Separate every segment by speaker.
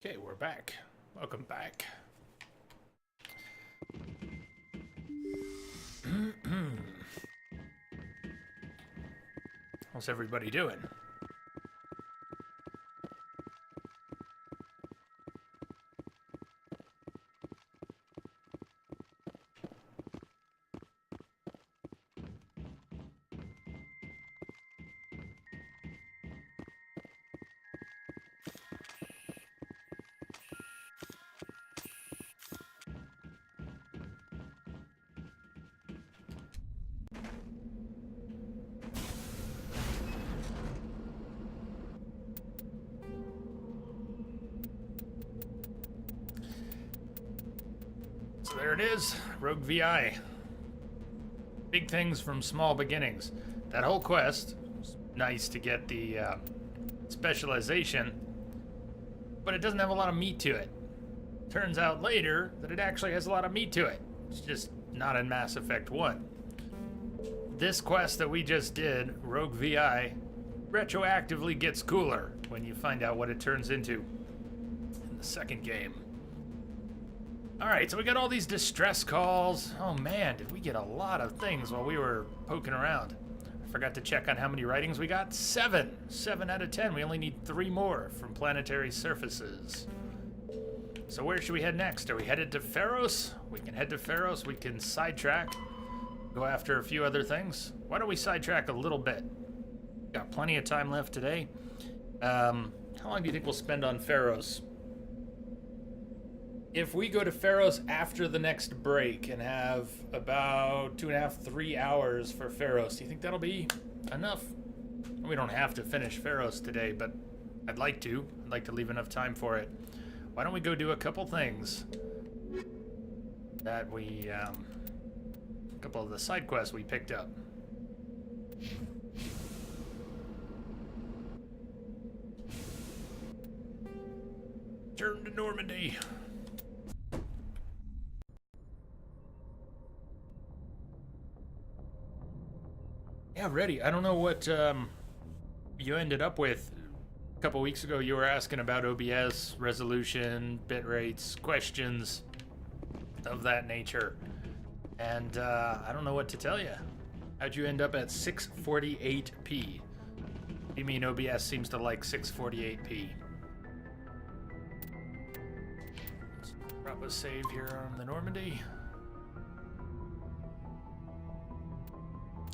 Speaker 1: Okay, we're back. Welcome back. How's everybody doing? So there it is, Rogue VI. Big things from small beginnings. That whole quest was nice to get the specialization, but it doesn't have a lot of meat to it. Turns out later that it actually has a lot of meat to it. It's just not in Mass Effect 1. This quest that we just did, Rogue VI, retroactively gets cooler when you find out what it turns into in the second game. Alright, so we got all these distress calls. Oh man, did we get a lot of things while we were poking around. I forgot to check on how many writings we got. 7. 7 out of 10. We only need 3 more from planetary surfaces. So where should we head next? Are we headed to Feros? We can head to Feros. We can sidetrack. Go after a few other things. Why don't we sidetrack a little bit? Got plenty of time left today. How long do you think we'll spend on Feros? If we go to Feros after the next break and have about 2.5, 3 hours for Feros, do you think that'll be enough? We don't have to finish Feros today, but I'd like to. I'd like to leave enough time for it. Why don't we go do a couple things that we, a couple of the side quests we picked up. Turn to Normandy. Yeah, ready. I don't know what you ended up with. A couple weeks ago, you were asking about OBS, resolution, bit rates, questions of that nature. And I don't know what to tell you. How'd you end up at 648p? You mean OBS seems to like 648p? Let's drop a save here on the Normandy.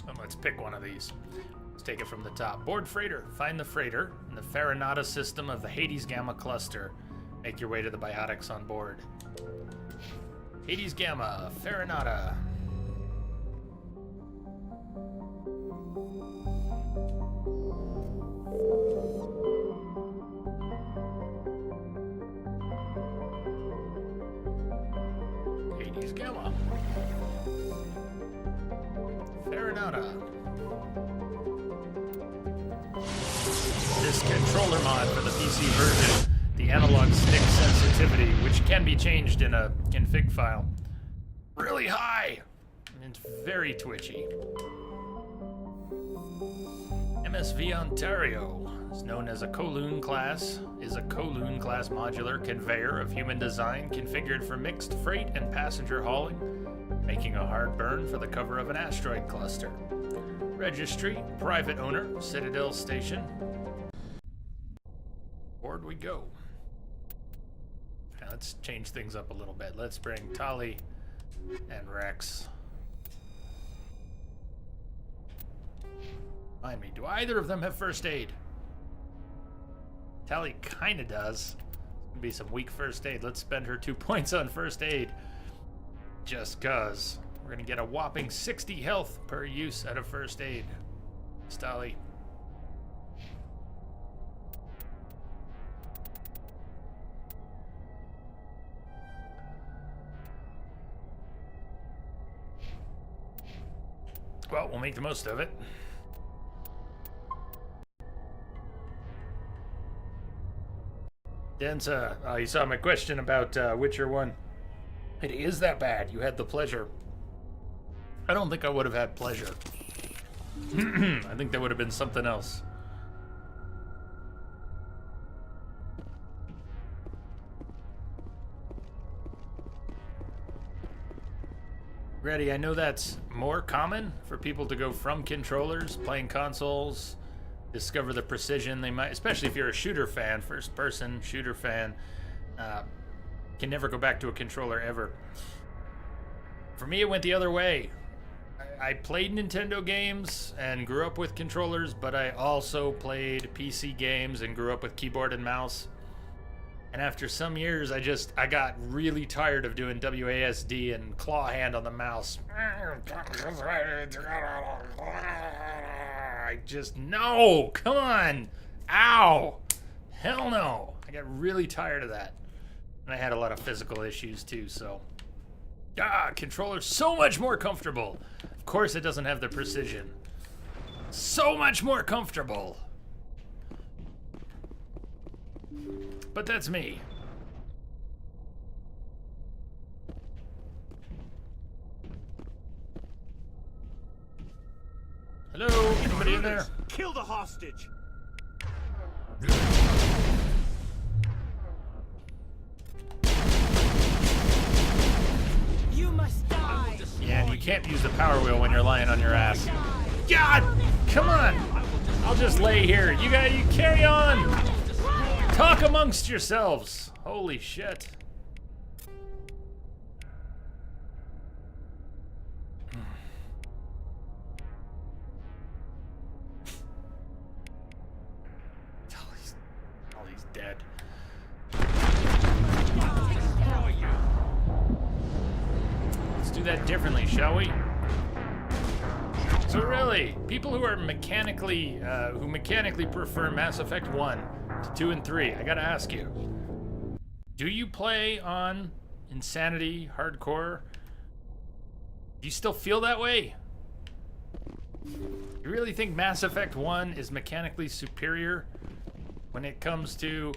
Speaker 1: And let's pick one of these. Let's take it from the top. Board freighter. Find the freighter in the Farinata system of the Hades Gamma cluster. Make your way to the biotics on board. Hades Gamma, Farinata. Hades Gamma. Farinata. This controller mod for the PC version, the analog stick sensitivity, which can be changed in a config file, really high. It's very twitchy. MSV Ontario is known as a Kowloon class, is a Kowloon class modular conveyor of human design configured for mixed freight and passenger hauling, making a hard burn for the cover of an asteroid cluster. Registry, private owner, Citadel Station. Board we go. Now let's change things up a little bit. Let's bring Tali and Rex. Remind me, do either of them have first aid? Tali kinda does. Could be some weak first aid. Let's spend her 2 points on first aid. Just cause. We're gonna get a whopping 60 health per use out of first aid. Tali. Well, we'll make the most of it. Densa, you saw my question about Witcher 1. It is that bad. You had the pleasure. I don't think I would have had pleasure. I think that would have been something else. Ready, I know that's more common for people to go from controllers, playing consoles, discover the precision they might, especially if you're a shooter fan, first person shooter fan, can never go back to a controller ever. For me, it went the other way. I played Nintendo games and grew up with controllers, but I also played PC games and grew up with keyboard and mouse. And after some years, I got really tired of doing WASD and claw hand on the mouse. No, come on. Ow. Hell no. I got really tired of that. And I had a lot of physical issues too, so. Controller's so much more comfortable. Of course it doesn't have the precision. So much more comfortable. But that's me. Hello, anybody in there?
Speaker 2: Kill the hostage.
Speaker 3: You must die.
Speaker 1: Yeah, and you can't use the power wheel when you're lying on your ass. God, come on. I'll just lay here. You carry on. Talk amongst yourselves. Holy shit. He's dead. Let's do that differently, shall we? So really, people who are mechanically prefer Mass Effect 1 to 2 and 3, I gotta ask you, do you play on Insanity Hardcore? Do you still feel that way? You really think Mass Effect 1 is mechanically superior when it comes to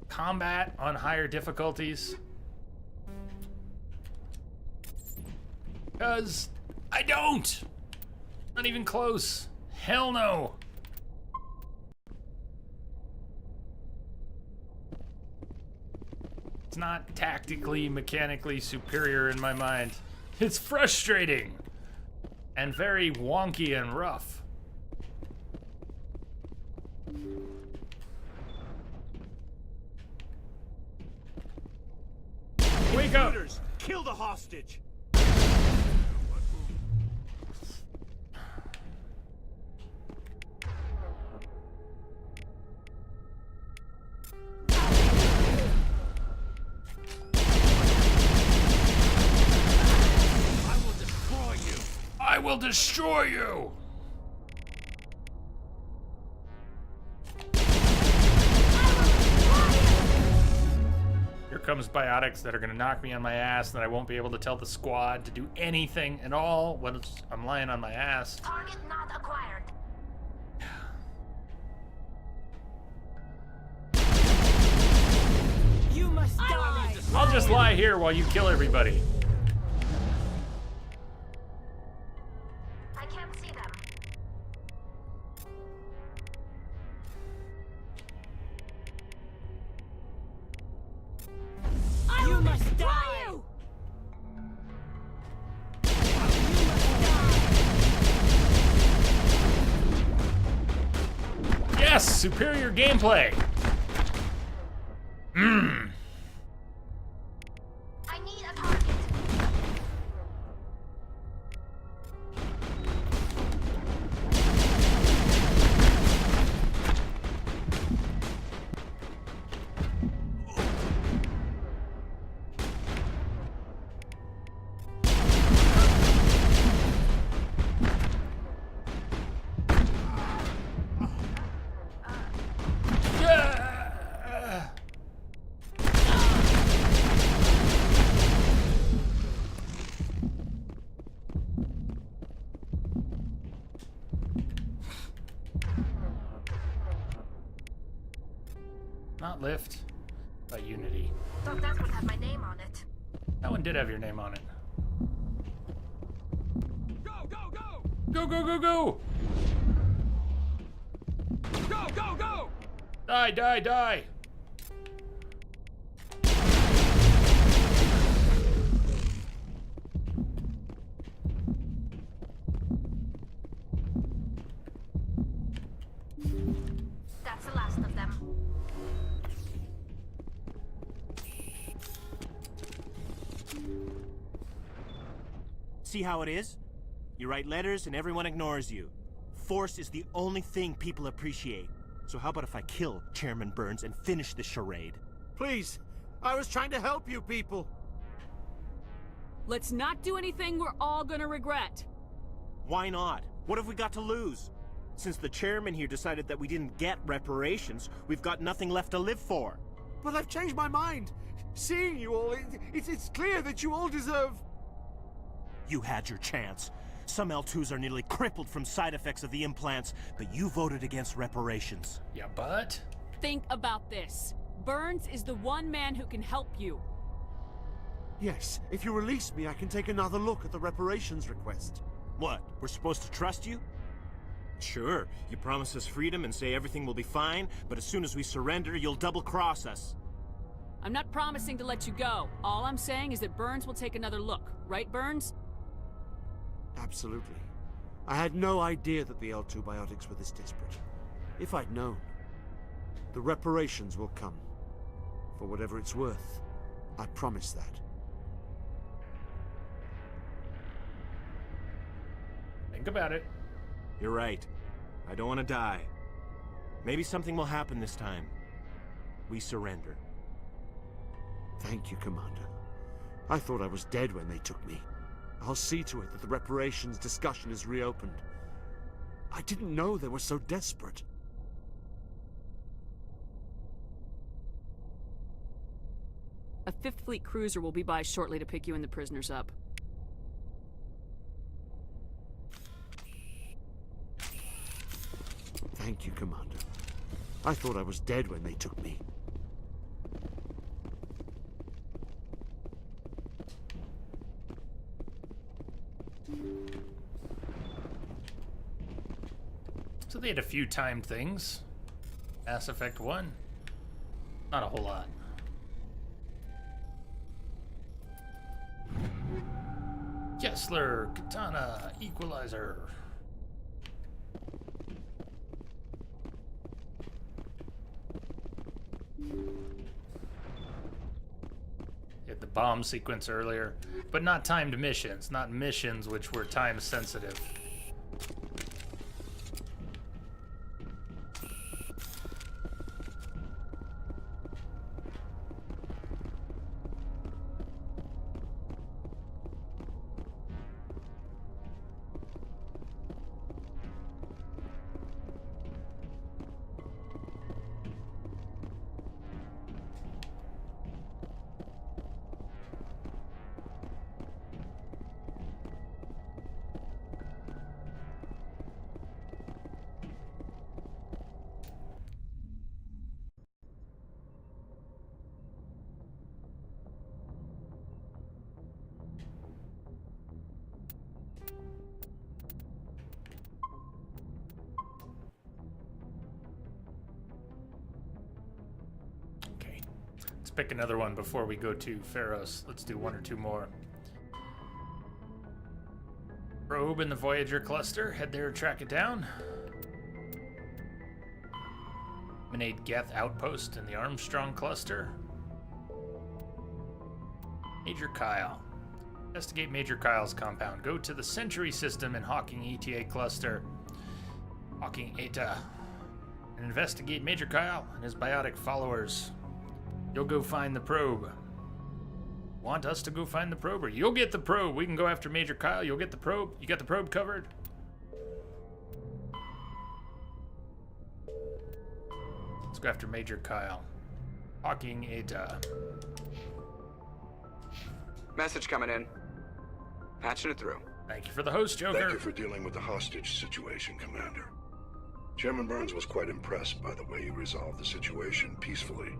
Speaker 1: combat on higher difficulties? Because I don't! Not even close. Hell no! It's not tactically, mechanically superior in my mind. It's frustrating! And very wonky and rough. Wake up!
Speaker 2: Kill the hostage.
Speaker 1: I will destroy you! Here comes biotics that are gonna knock me on my ass, and I won't be able to tell the squad to do anything at all when I'm lying on my ass.
Speaker 3: Target not acquired. You must die.
Speaker 1: I'll just lie here while you kill everybody.
Speaker 3: I can't see them. You must die.
Speaker 1: Yes, superior gameplay.
Speaker 3: I need a target.
Speaker 1: Not Lift, but Unity.
Speaker 3: Thought that would have my name on it.
Speaker 1: That one did have your name on it.
Speaker 2: Go, go, go!
Speaker 1: Go, go, go, go!
Speaker 2: Go, go, go!
Speaker 1: Die, die, die!
Speaker 4: See how it is? You write letters and everyone ignores you. Force is the only thing people appreciate. So how about if I kill Chairman Burns and finish this charade?
Speaker 2: Please, I was trying to help you people.
Speaker 5: Let's not do anything we're all gonna regret.
Speaker 4: Why not? What have we got to lose? Since the chairman here decided that we didn't get reparations, we've got nothing left to live for.
Speaker 2: But I've changed my mind. Seeing you all, it's clear that you all deserve...
Speaker 4: You had your chance. Some L2s are nearly crippled from side effects of the implants, but you voted against reparations.
Speaker 1: Yeah, but
Speaker 5: Think about this. Burns is the one man who can help you.
Speaker 2: Yes, if you release me, I can take another look at the reparations request.
Speaker 4: What, we're supposed to trust you? Sure, you promise us freedom and say everything will be fine, but as soon as we surrender, you'll double-cross us.
Speaker 5: I'm not promising to let you go. All I'm saying is that Burns will take another look. Right, Burns?
Speaker 2: Absolutely. I had no idea that the L2 biotics were this desperate. If I'd known, the reparations will come. For whatever it's worth, I promise that.
Speaker 1: think about it.
Speaker 4: You're right. I don't want to die. Maybe something will happen this time. We surrender.
Speaker 2: Thank you, Commander. I thought I was dead when they took me. I'll see to it that the reparations discussion is reopened. I didn't know they were so desperate.
Speaker 5: A Fifth Fleet cruiser will be by shortly to pick you and the prisoners up.
Speaker 2: Thank you, Commander. I thought I was dead when they took me.
Speaker 1: So they had a few timed things. Mass Effect 1. Not a whole lot. Kessler, Katana, Equalizer. Had the bomb sequence earlier, but not timed missions, not missions which were time sensitive. Pick another one before we go to Pharos. Let's do one or two more. Probe in the Voyager cluster. Head there, track it down. Eliminate Geth outpost in the Armstrong cluster. Major Kyle. Investigate Major Kyle's compound. Go to the Century system in Hawking ETA cluster. Hawking ETA. And investigate Major Kyle and his biotic followers. You'll go find the probe. Want us to go find the probe, or you'll get the probe? We can go after Major Kyle. You'll get the probe. You got the probe covered. Let's go after Major Kyle. Hawking ETA.
Speaker 6: Message coming in. Patching it through.
Speaker 1: Thank you for the host, Joker.
Speaker 7: Thank you for dealing with the hostage situation, Commander. Chairman Burns was quite impressed by the way you resolved the situation peacefully.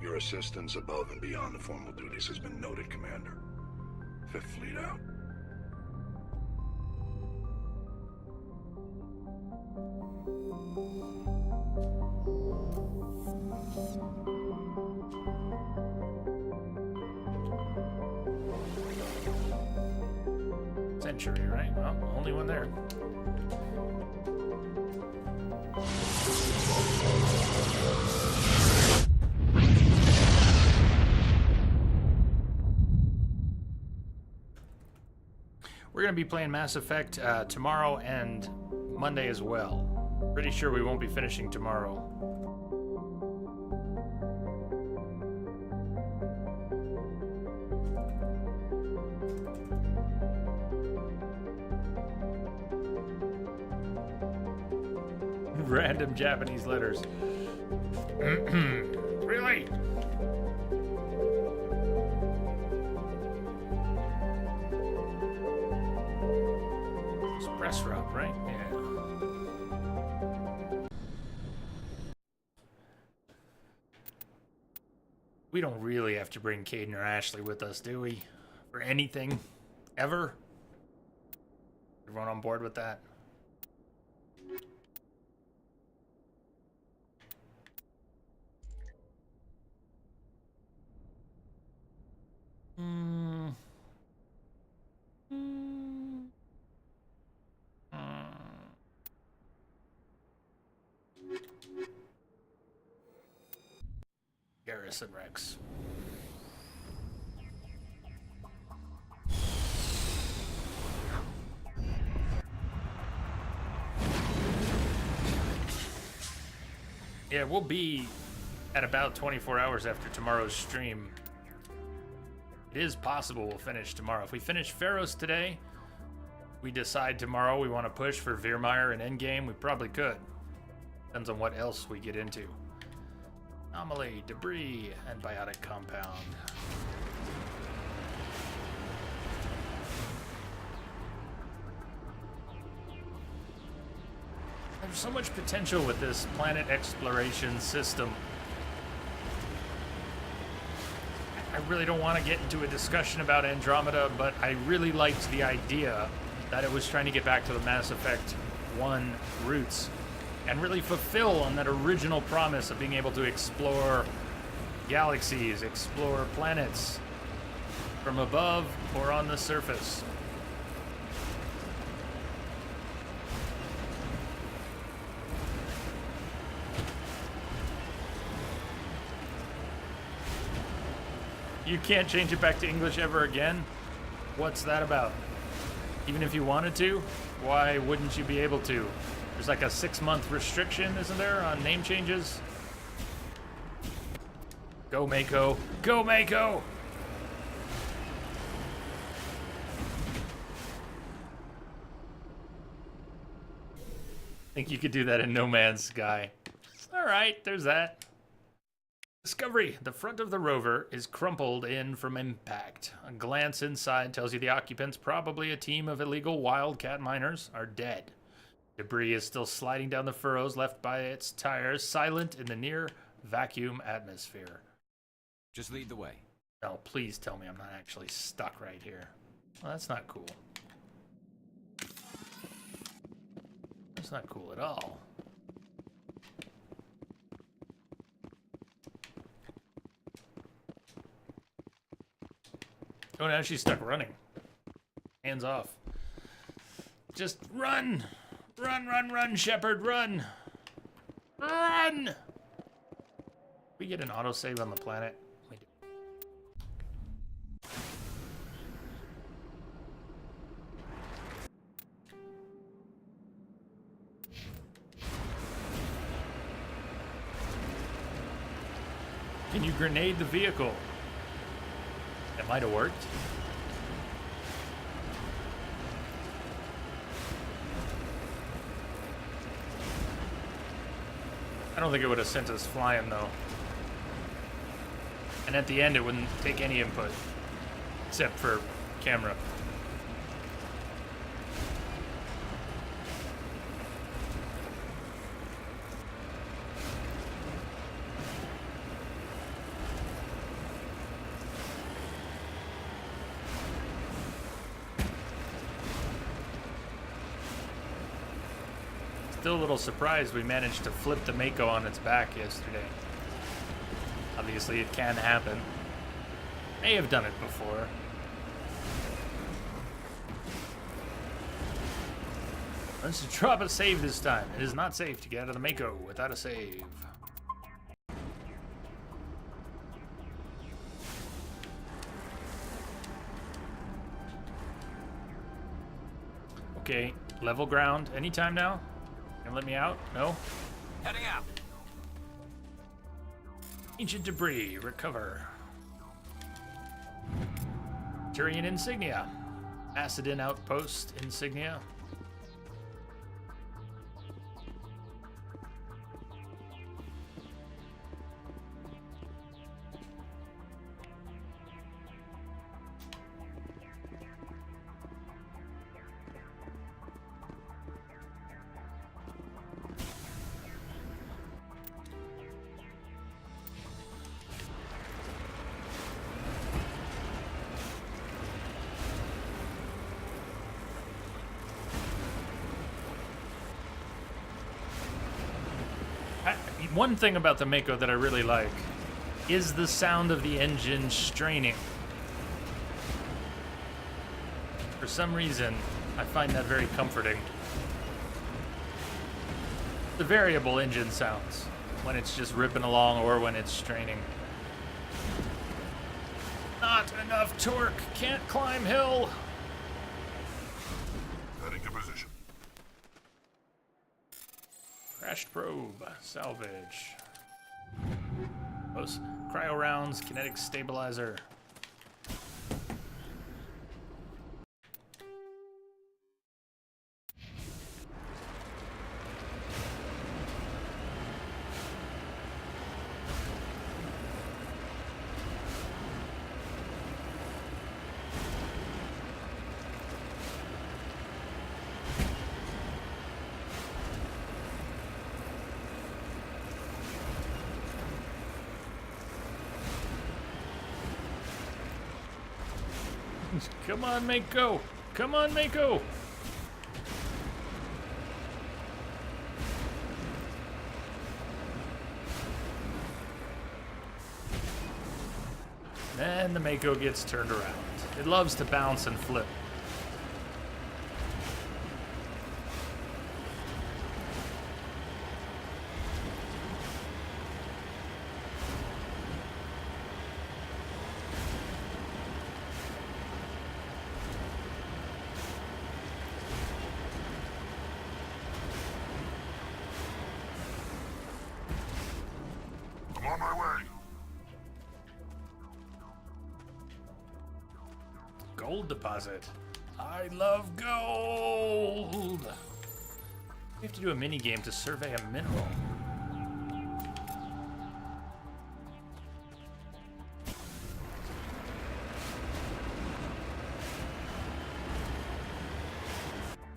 Speaker 7: Your assistance above and beyond the formal duties has been noted, Commander. Fifth Fleet out.
Speaker 1: Century, right? Well, only one there. going to be playing Mass Effect tomorrow and Monday as well. Pretty sure we won't be finishing tomorrow. Random Japanese letters. Really? It's press route, right? Yeah. We don't really have to bring Caden or Ashley with us, do we? For anything? Ever? Everyone on board with that? Garrison Rex. Yeah, we'll be at about 24 hours after tomorrow's stream. It is possible we'll finish tomorrow. If we finish Pharaohs today, we decide tomorrow we want to push for Virmire and Endgame, we probably could. Depends on what else we get into. Anomaly, debris, and biotic compound. There's so much potential with this planet exploration system. I really don't want to get into a discussion about Andromeda, but I really liked the idea that it was trying to get back to the Mass Effect 1 roots and really fulfill on that original promise of being able to explore galaxies, explore planets from above or on the surface. You can't change it back to English ever again? What's that about? Even if you wanted to, why wouldn't you be able to? There's like a 6-month restriction, isn't there, on name changes? Go Mako. Go Mako! Think you could do that in No Man's Sky. Alright, there's that. Discovery. The front of the rover is crumpled in from impact. A glance inside tells you the occupants, probably a team of illegal wildcat miners, are dead. Debris is still sliding down the furrows left by its tires, silent in the near vacuum atmosphere.
Speaker 8: Just lead the way.
Speaker 1: No, please tell me I'm not actually stuck right here. Well, that's not cool. That's not cool at all. Oh, now she's stuck running. Hands off. Just run! Run, run, run, Shepard, run! Run! We get an autosave on the planet. We do. Can you grenade the vehicle? It might have worked. I don't think it would have sent us flying, though. And at the end, it wouldn't take any input, except for camera. Still a little surprised we managed to flip the Mako on its back yesterday. Obviously, it can happen. May have done it before. Let's drop a save this time. It is not safe to get out of the Mako without a save. Okay, level ground. Anytime now? Gonna let me out? No?
Speaker 8: Heading out.
Speaker 1: Ancient debris, recover. Turian insignia. Macedon outpost insignia. One thing about the Mako that I really like is the sound of the engine straining. For some reason, I find that very comforting. The variable engine sounds, when it's just ripping along or when it's straining. Not enough torque, can't climb hill.
Speaker 7: Heading to position.
Speaker 1: Crashed probe, salvage. Those cryo rounds, kinetic stabilizer. Come on, Mako! Come on, Mako! And the Mako gets turned around. It loves to bounce and flip.
Speaker 7: I'm on my way.
Speaker 1: Gold deposit. I love gold! We have to do a mini game to survey a mineral.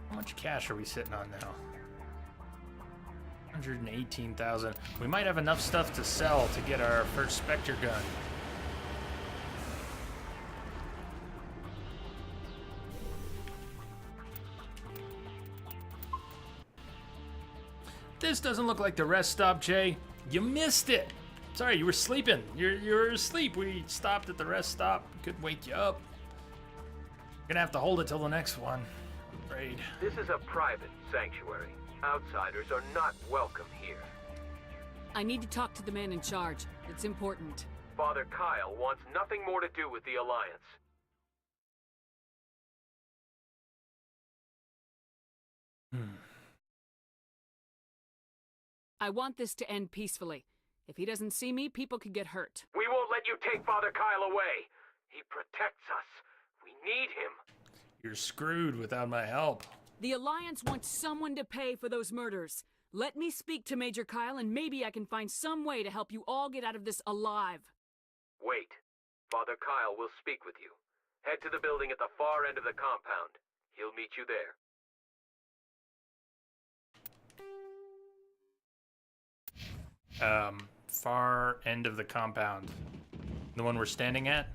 Speaker 1: How much cash are we sitting on now? 118,000. We might have enough stuff to sell to get our first Spectre gun. This doesn't look like the rest stop, Jay. You missed it. Sorry, you were sleeping. You're asleep. We stopped at the rest stop. Couldn't wake you up. Gonna have to hold it till the next one. I'm afraid.
Speaker 9: This is a private sanctuary. Outsiders are not welcome here.
Speaker 5: I need to talk to the man in charge. It's important.
Speaker 9: Father Kyle wants nothing more to do with the Alliance.
Speaker 5: I want this to end peacefully. If he doesn't see me, people could get hurt.
Speaker 9: We won't let you take Father Kyle away. He protects us. We need him.
Speaker 1: You're screwed without my help.
Speaker 5: The Alliance wants someone to pay for those murders. Let me speak to Major Kyle and maybe I can find some way to help you all get out of this alive.
Speaker 9: Wait. Father Kyle will speak with you. Head to the building at the far end of the compound. He'll meet you there.
Speaker 1: Far end of the compound. The one we're standing at?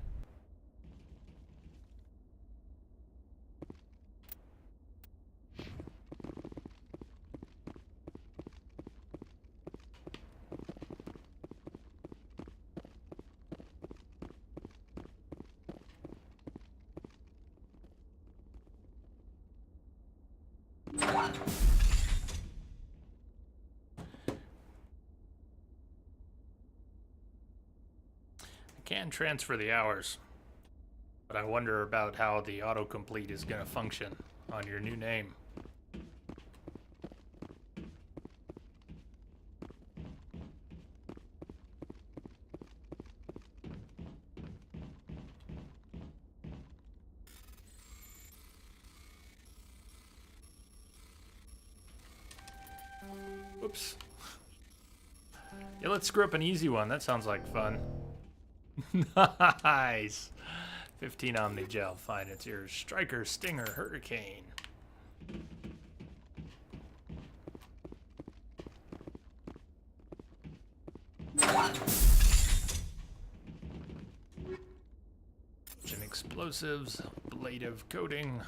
Speaker 1: Can transfer the hours, but I wonder about how the autocomplete is going to function on your new name. Whoops. Yeah, let's screw up an easy one. That sounds like fun. Nice. 15 Omni Gel. Fine, it's your Striker, Stinger, Hurricane. Explosives, blade of coating,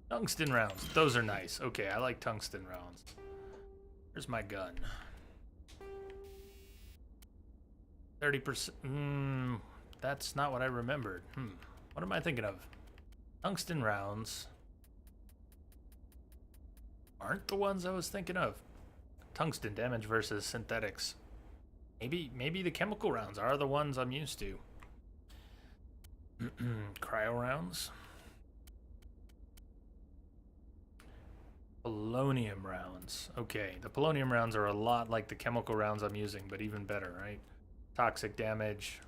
Speaker 1: tungsten rounds. Those are nice. Okay, I like tungsten rounds. Here's my gun. 30%. That's not what I remembered. What am I thinking of? Tungsten rounds aren't the ones I was thinking of. Tungsten damage versus synthetics. Maybe the chemical rounds are the ones I'm used to. Cryo rounds. Polonium rounds. Okay, the polonium rounds are a lot like the chemical rounds I'm using, but even better, right? Toxic damage.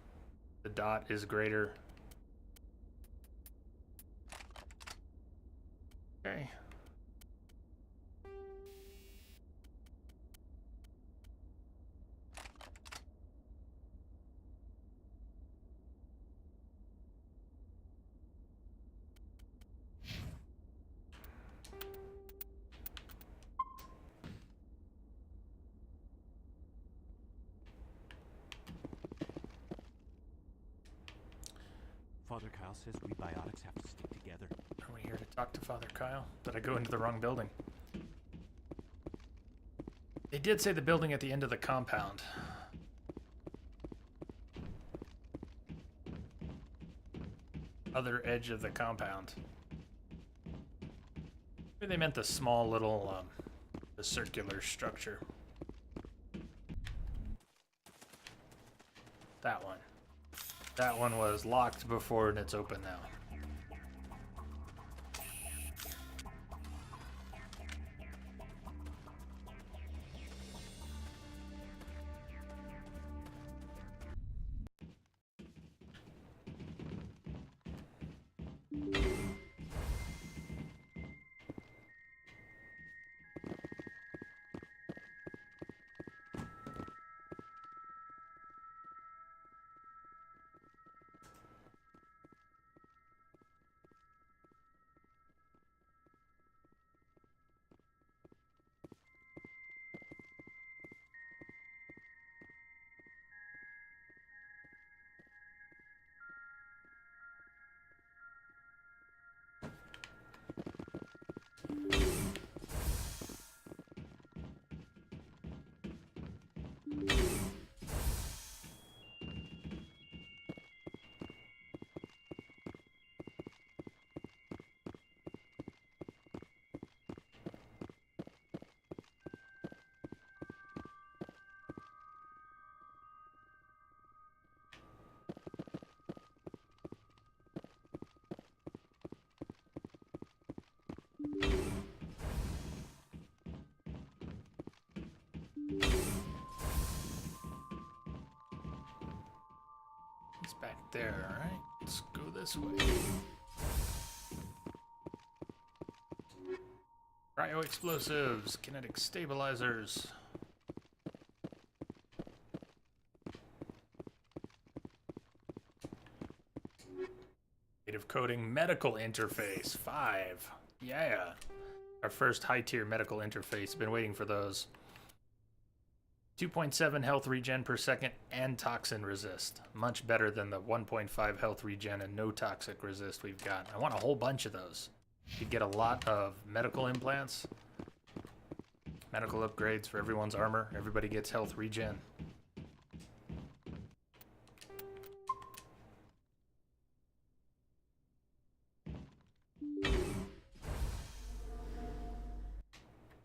Speaker 1: The dot is greater. Okay.
Speaker 4: Father Kyle says we biotics have to stick together.
Speaker 1: Are we here to talk to Father Kyle? Did I go into the wrong building? They did say the building at the end of the compound. Other edge of the compound. Maybe they meant the small little, the circular structure. That one. That one was locked before and it's open now. It's back there, alright? Let's go this way. Cryo explosives, kinetic stabilizers. Native coding medical interface 5. Yeah. Our first high tier medical interface. Been waiting for those. 2.7 health regen per second and toxin resist. Much better than the 1.5 health regen and no toxic resist we've got. I want a whole bunch of those. You get a lot of medical implants. Medical upgrades for everyone's armor. Everybody gets health regen.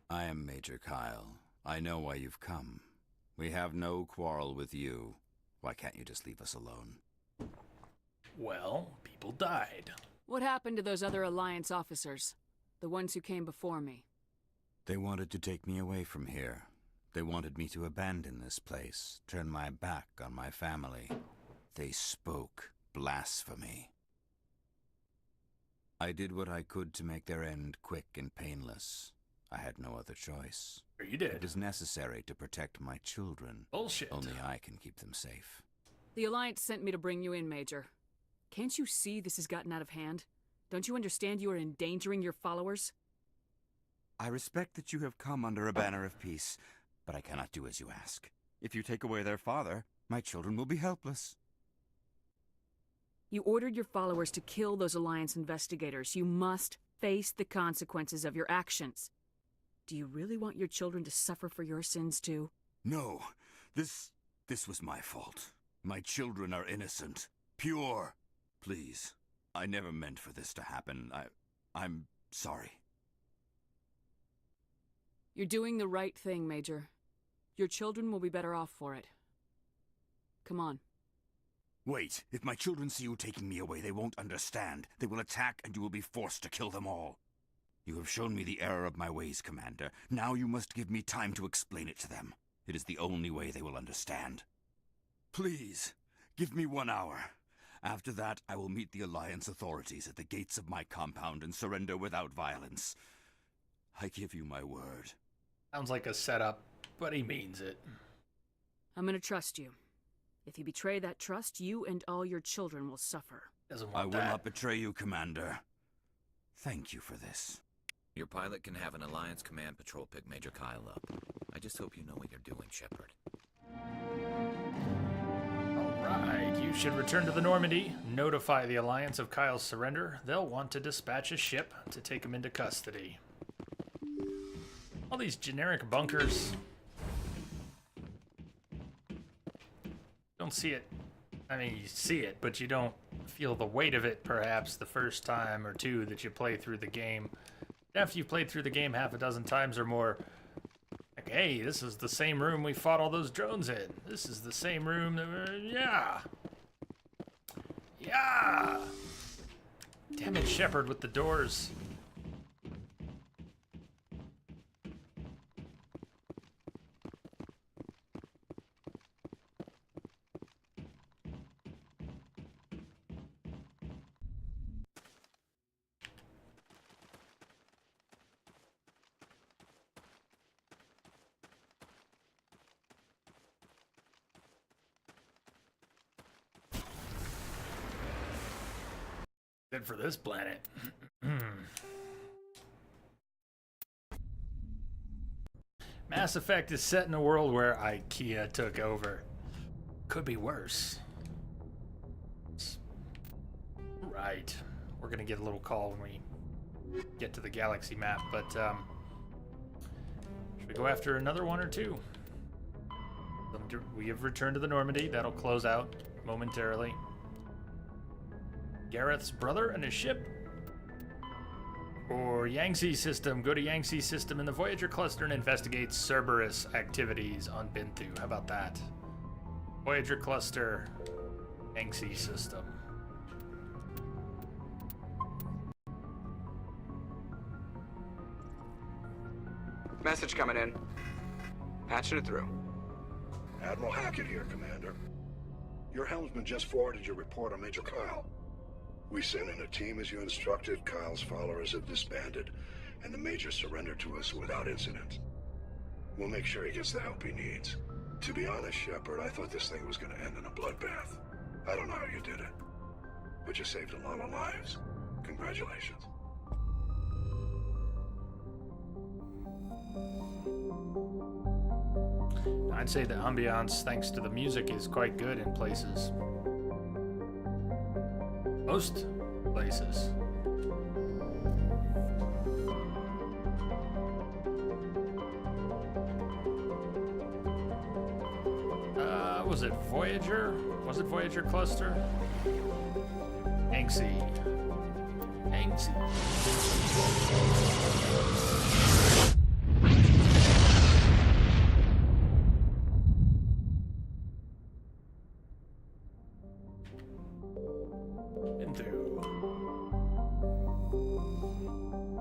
Speaker 8: I am Major Kyle. I know why you've come. We have no quarrel with you. Why can't you just leave us alone?
Speaker 1: Well, people died.
Speaker 5: What happened to those other Alliance officers? The ones who came before me?
Speaker 8: They wanted to take me away from here. They wanted me to abandon this place, turn my back on my family. They spoke blasphemy. I did what I could to make their end quick and painless. I had no other choice.
Speaker 1: Sure you
Speaker 8: It
Speaker 1: did.
Speaker 8: was necessary to protect my children.
Speaker 1: Bullshit.
Speaker 8: Only I can keep them safe.
Speaker 5: The Alliance sent me to bring you in, Major. Can't you see this has gotten out of hand? Don't you understand you are endangering your followers?
Speaker 8: I respect that you have come under a banner of peace, but I cannot do as you ask. If you take away their father, my children will be helpless.
Speaker 5: You ordered your followers to kill those Alliance investigators. You must face the consequences of your actions. Do you really want your children to suffer for your sins too?
Speaker 8: No, this was my fault. My children are innocent, pure. Please, I never meant for this to happen. I'm sorry.
Speaker 5: You're doing the right thing, Major. Your children will be better off for it. Come on.
Speaker 8: Wait, if my children see you taking me away, they won't understand. They will attack and you will be forced to kill them all. You have shown me the error of my ways, Commander. Now you must give me time to explain it to them. It is the only way they will understand. Please, give me 1 hour. After that, I will meet the Alliance authorities at the gates of my compound and surrender without violence. I give you my word.
Speaker 1: Sounds like a setup, but he means it.
Speaker 5: I'm gonna trust you. If you betray that trust, you and all your children will suffer.
Speaker 1: Doesn't
Speaker 8: I
Speaker 1: want
Speaker 8: will
Speaker 1: that.
Speaker 8: not betray you, Commander. Thank you for this.
Speaker 10: Your pilot can have an Alliance Command Patrol pick Major Kyle up. I just hope you know what you're doing, Shepard.
Speaker 1: Alright, you should return to the Normandy, notify the Alliance of Kyle's surrender. They'll want to dispatch a ship to take him into custody. All these generic bunkers. Don't see it. I mean, you see it, but you don't feel the weight of it, perhaps, the first time or two that you play through the game. After you've played through the game half a dozen times or more, like, hey, this is the same room we fought all those drones in. This is the same room that we're... Yeah! Yeah! Damn it, Shepard with the doors. Good for this planet. Mass Effect is set in a world where IKEA took over. Could be worse. Right. We're gonna get a little call when we get to the galaxy map, but should we go after another one or two? We have returned to the Normandy. That'll close out momentarily. Gareth's brother and his ship? Or Yangtze system. Go to Yangtze system in the Voyager cluster and investigate Cerberus activities on Binthu. How about that? Voyager cluster, Yangtze system.
Speaker 6: Message coming in. Patching it through.
Speaker 7: Admiral Hackett here, Commander. Your helmsman just forwarded your report on Major Kyle. We sent in a team as you instructed. Kyle's followers have disbanded, and the Major surrendered to us without incident. We'll make sure he gets the help he needs. To be honest, Shepard, I thought this thing was going to end in a bloodbath. I don't know how you did it, but you saved a lot of lives. Congratulations.
Speaker 1: I'd say the ambiance, thanks to the music, is quite good in places. Most places. Was it Voyager? Was it Voyager cluster? Yangtze. Yangtze.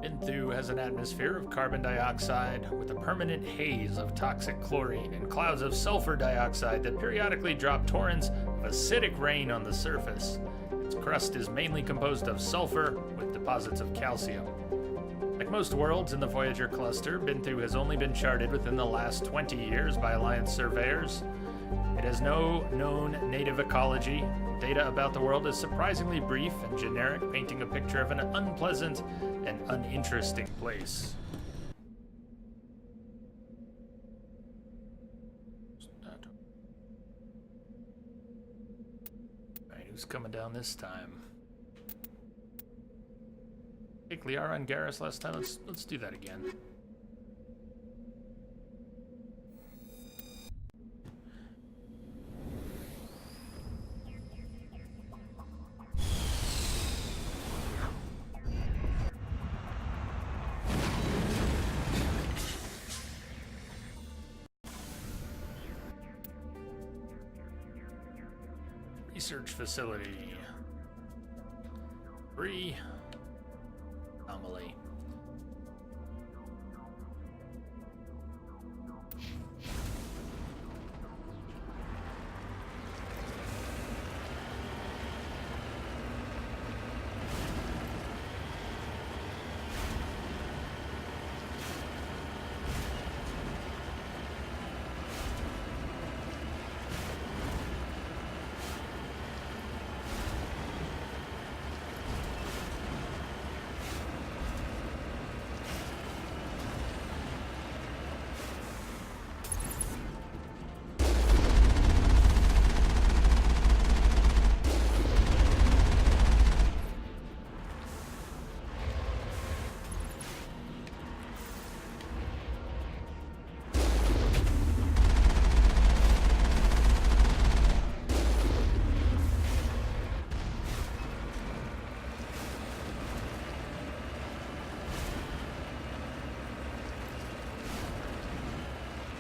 Speaker 1: Binthu has an atmosphere of carbon dioxide with a permanent haze of toxic chlorine and clouds of sulfur dioxide that periodically drop torrents of acidic rain on the surface. Its crust is mainly composed of sulfur with deposits of calcium. Like most worlds in the Voyager cluster, Binthu has only been charted within the last 20 years by Alliance surveyors. It has no known native ecology. Data about the world is surprisingly brief and generic, painting a picture of an unpleasant and uninteresting place. Alright, who's coming down this time? Take Liara and Garrus last time. Let's do that again. Research facility. 3. Anomaly.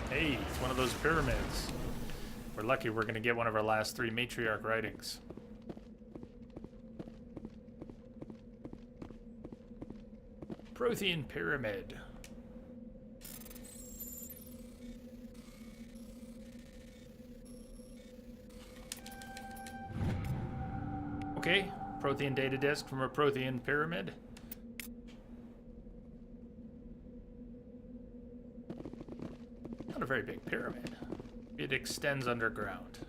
Speaker 1: Hey, it's one of those pyramids. We're lucky we're gonna get one of our last 3 matriarch writings. Prothean Pyramid. Okay, Prothean data disk from a Prothean pyramid. Not a very big pyramid. It extends underground.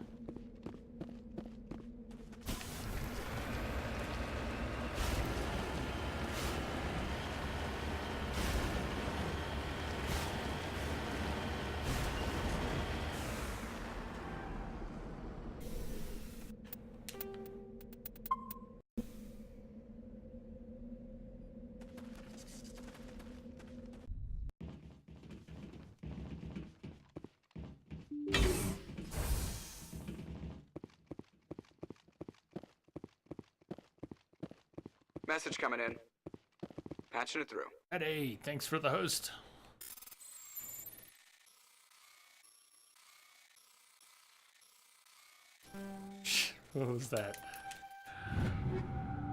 Speaker 6: Message coming in. Patching it through.
Speaker 1: Hey, thanks for the host. What was that?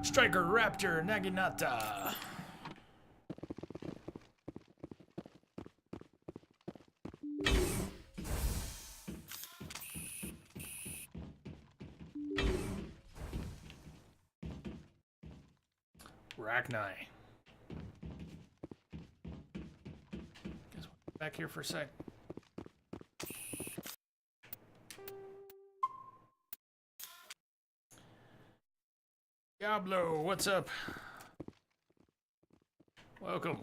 Speaker 1: Striker Raptor Naginata. Rachni. Guess we'll back here for a sec. Diablo, what's up? Welcome.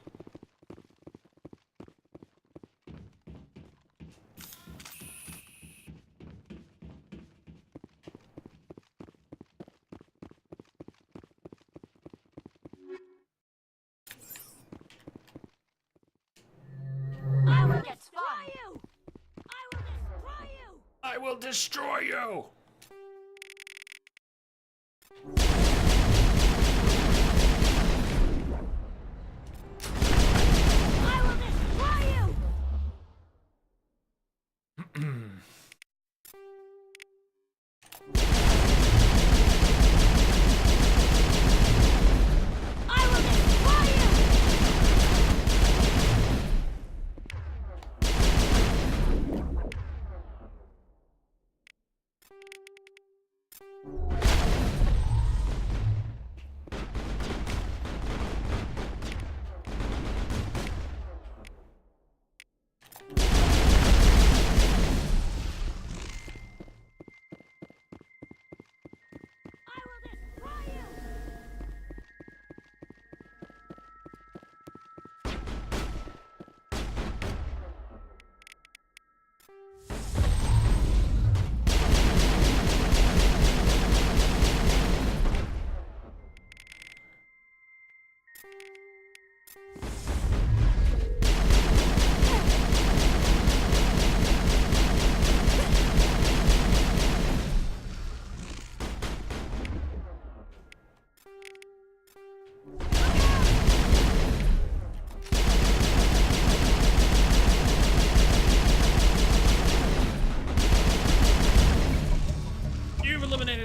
Speaker 3: I will destroy you!
Speaker 1: I will destroy you!
Speaker 3: I will destroy you! I will destroy you!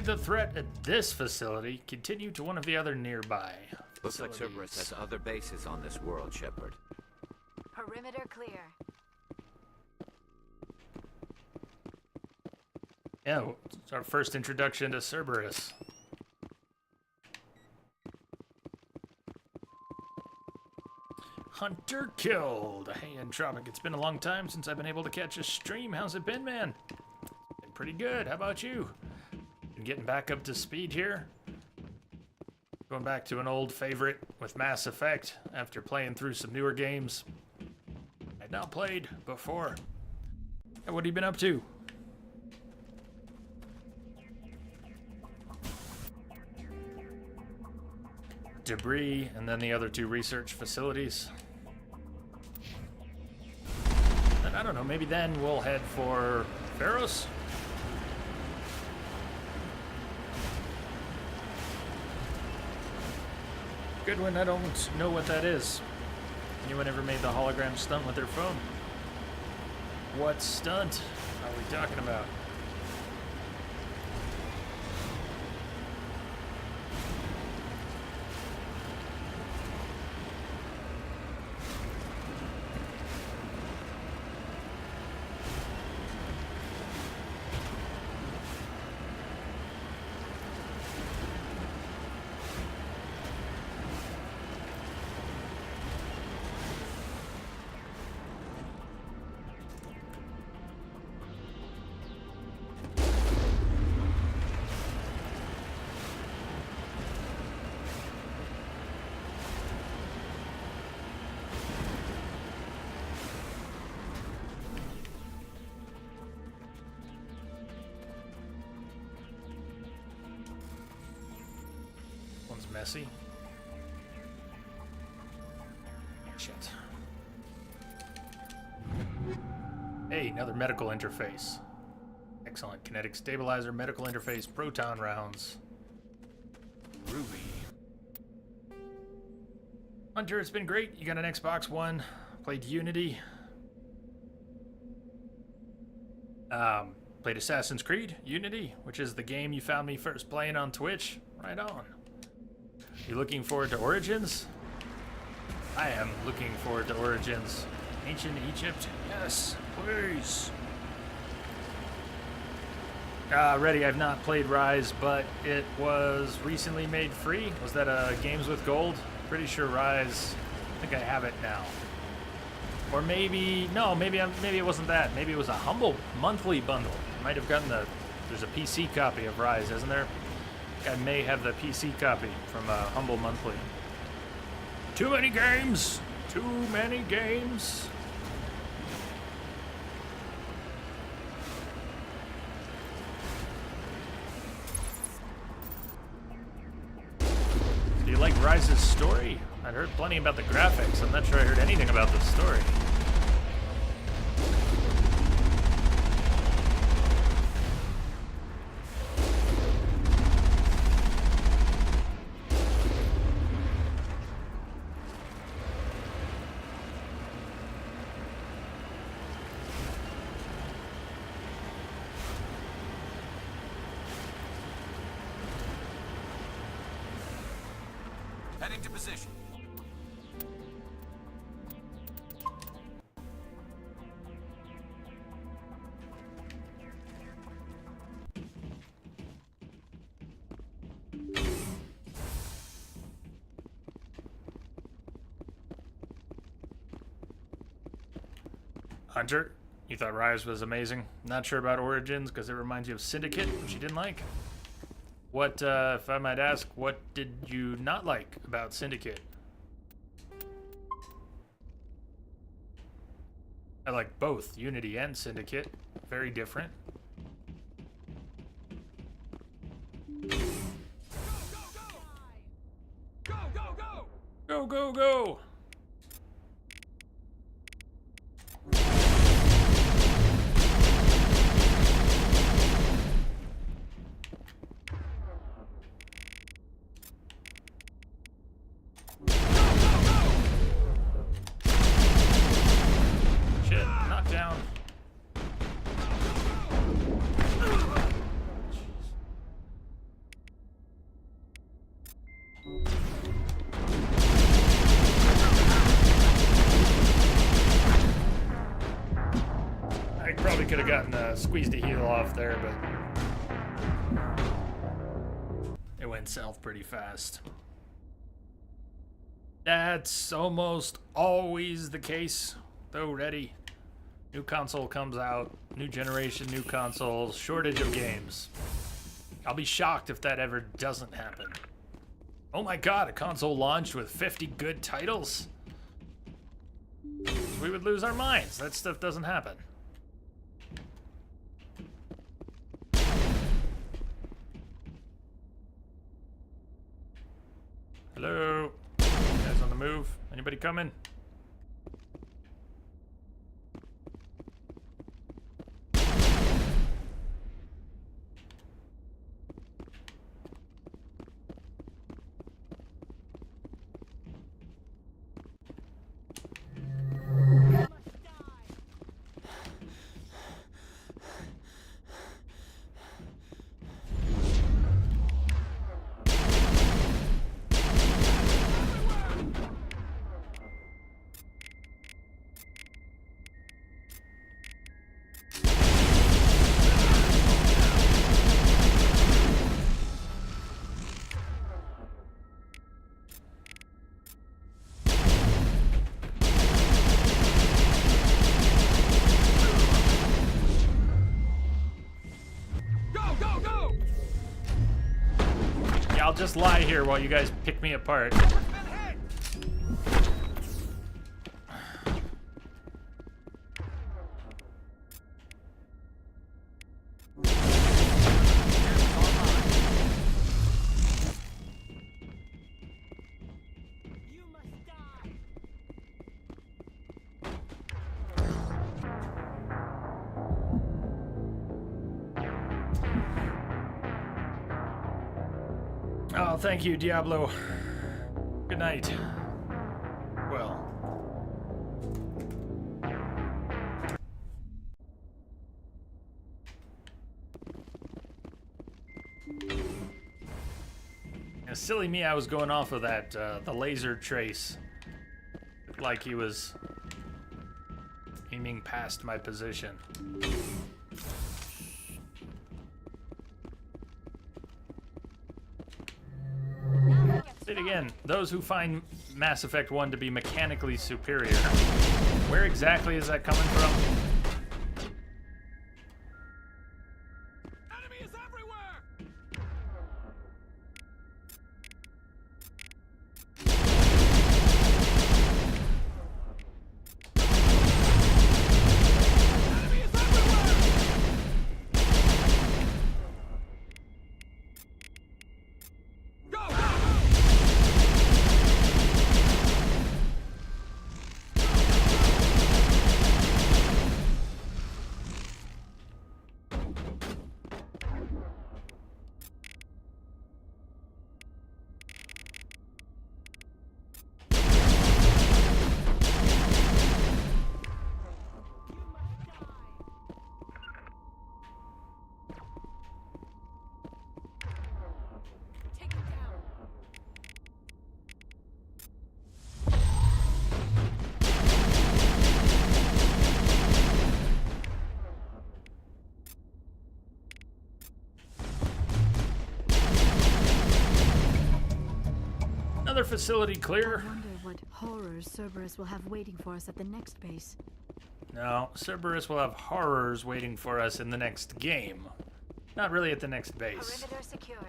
Speaker 1: the threat at this facility, continue to one of the other nearby
Speaker 10: Looks like Cerberus has other bases on this world, Shepard.
Speaker 3: Perimeter clear.
Speaker 1: Yeah, it's our first introduction to Cerberus. Hunter killed. Hey, Entropic, it's been a long time since I've been able to catch a stream. How's it been, man? Been pretty good. How about you? Been getting back up to speed here. Going back to an old favorite with Mass Effect after playing through some newer games I'd not played before. Hey, what have you been up to? Debris, and then the other two research facilities. And I don't know, maybe then we'll head for Pharos? Good one, I don't know what that is. Anyone ever made the hologram stunt with their phone? What stunt are we talking about? Messy. Shit. Hey, another medical interface. Excellent. Kinetic stabilizer, medical interface, proton rounds. Ruby. Hunter, it's been great. You got an Xbox One. Played Unity. Played Assassin's Creed Unity, which is the game you found me first playing on Twitch. Right on. You looking forward to Origins? I am looking forward to Origins. Ancient Egypt? Yes, please. Ready, I've not played Rise, but it was recently made free. Was that Games with Gold? Pretty sure Rise, I think I have it now. Or maybe, no, maybe it wasn't that. Maybe it was a Humble monthly bundle. Might have gotten there's a PC copy of Rise, isn't there? I may have the PC copy from Humble Monthly. Too many games! Too many games! Do you like Rise's story? I'd heard plenty about the graphics. I'm not sure I heard anything about the story.
Speaker 10: Heading to position.
Speaker 1: Hunter, you thought Rise was amazing. Not sure about Origins because it reminds you of Syndicate, which you didn't like. What, if I might ask, what did you not like about Syndicate? I like both Unity and Syndicate. Very different. Go, go, go! Shit, knockdown. Probably could have gotten squeezed a heal off there, but it went south pretty fast. That's almost always the case, though. Ready. New console comes out, new generation, new consoles, shortage of games. I'll be shocked if that ever doesn't happen. Oh my god, a console launched with 50 good titles? We would lose our minds. That stuff doesn't happen. Hello? You guys on the move? Anybody coming? I'll just lie here while you guys pick me apart. Oh, thank you, Diablo. Good night. Well. Yeah, silly me, I was going off of that, the laser trace. Looked like he was aiming past my position. Say it again. Those who find Mass Effect 1 to be mechanically superior, where exactly is that coming from?
Speaker 4: Enemy is everywhere! Enemy is everywhere! Go!
Speaker 3: Take him down.
Speaker 1: Another facility clear.
Speaker 3: I wonder what horrors Cerberus will have waiting for us at the next base.
Speaker 1: No, Cerberus will have horrors waiting for us in the next game. Not really at the next base.
Speaker 3: Perimeter secured.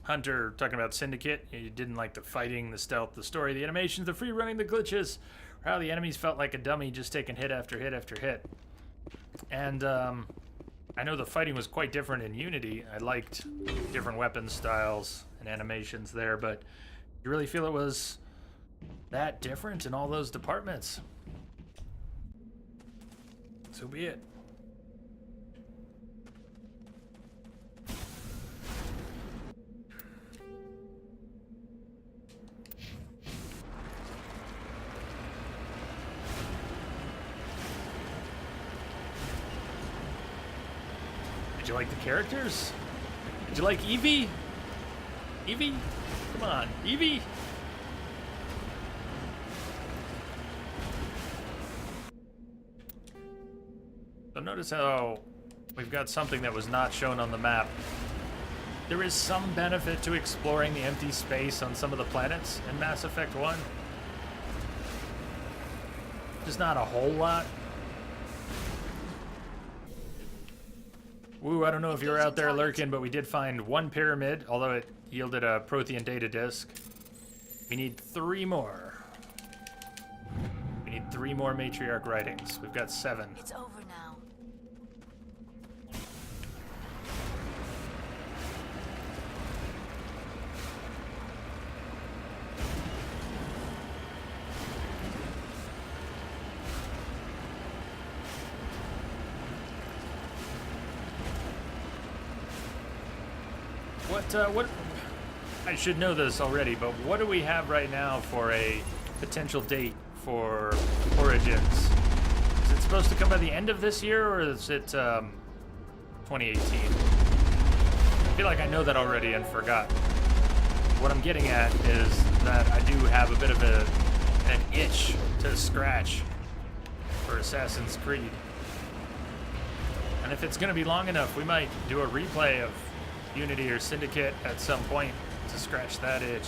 Speaker 1: Hunter talking about Syndicate. You didn't like the fighting, the stealth, the story, the animations, the free running, the glitches, or how the enemies felt like a dummy just taking hit after hit after hit. And I know the fighting was quite different in Unity. I liked different weapon styles and animations there, but you really feel it was that different in all those departments? So be it. Did you like the characters? Did you like Evie? Evie? Come on, Evie? So notice how we've got something that was not shown on the map. There is some benefit to exploring the empty space on some of the planets in Mass Effect 1. Just not a whole lot. Woo, I don't know if you were out there lurking, but we did find one pyramid, although it yielded a Prothean data disk. We need 3 more. We need 3 more matriarch writings. We've got 7.
Speaker 3: It's over now.
Speaker 1: What, I should know this already, but what do we have right now for a potential date for Origins? Is it supposed to come by the end of this year, or is it 2018? I feel like I know that already and forgot. What I'm getting at is that I do have a bit of an itch to scratch for Assassin's Creed. And if it's going to be long enough, we might do a replay of Unity or Syndicate at some point to scratch that itch.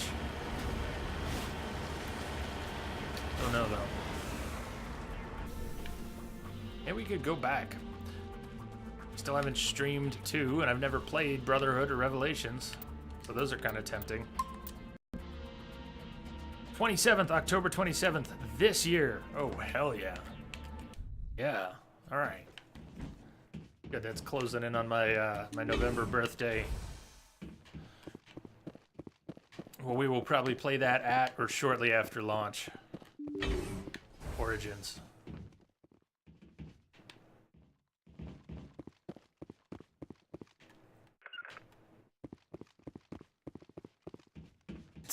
Speaker 1: Don't know though. Yeah, we could go back. Still haven't streamed 2, and I've never played Brotherhood or Revelations, so those are kind of tempting. 27th, October 27th, this year. Oh, hell yeah. Yeah, all right. Good, that's closing in on my my November birthday. Well, we will probably play that at or shortly after launch. Origins.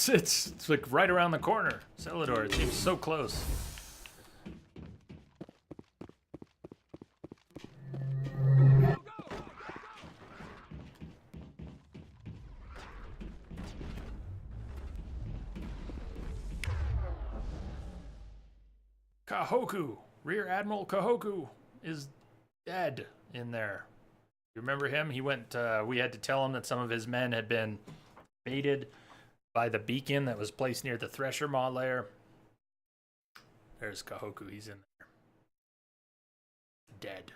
Speaker 1: It's like right around the corner. Celador, it seems so close. Kahoku, Rear Admiral Kahoku is dead in there. You remember him? He went, we had to tell him that some of his men had been baited by the beacon that was placed near the Thresher Maw lair. There's Kahoku, he's in there. Dead.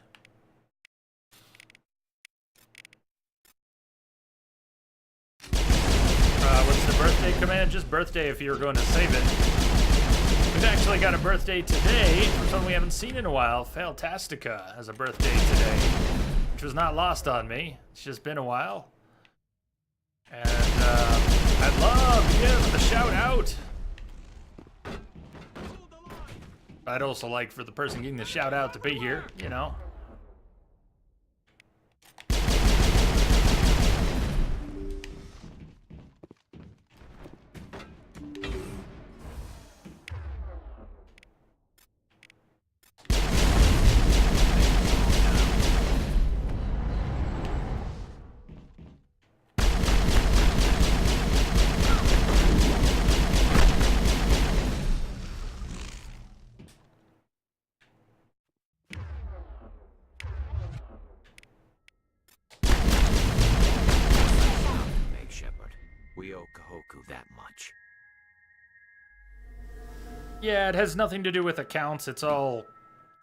Speaker 1: What's the birthday command? Just birthday if you were going to save it. We've actually got a birthday today from someone we haven't seen in a while. Fantastica has a birthday today, which was not lost on me. It's just been a while. And I'd love to give the shout out. I'd also like for the person getting the shout out to be here, you know.
Speaker 10: We owe Kahoku that much.
Speaker 1: Yeah, it has nothing to do with accounts. It's all,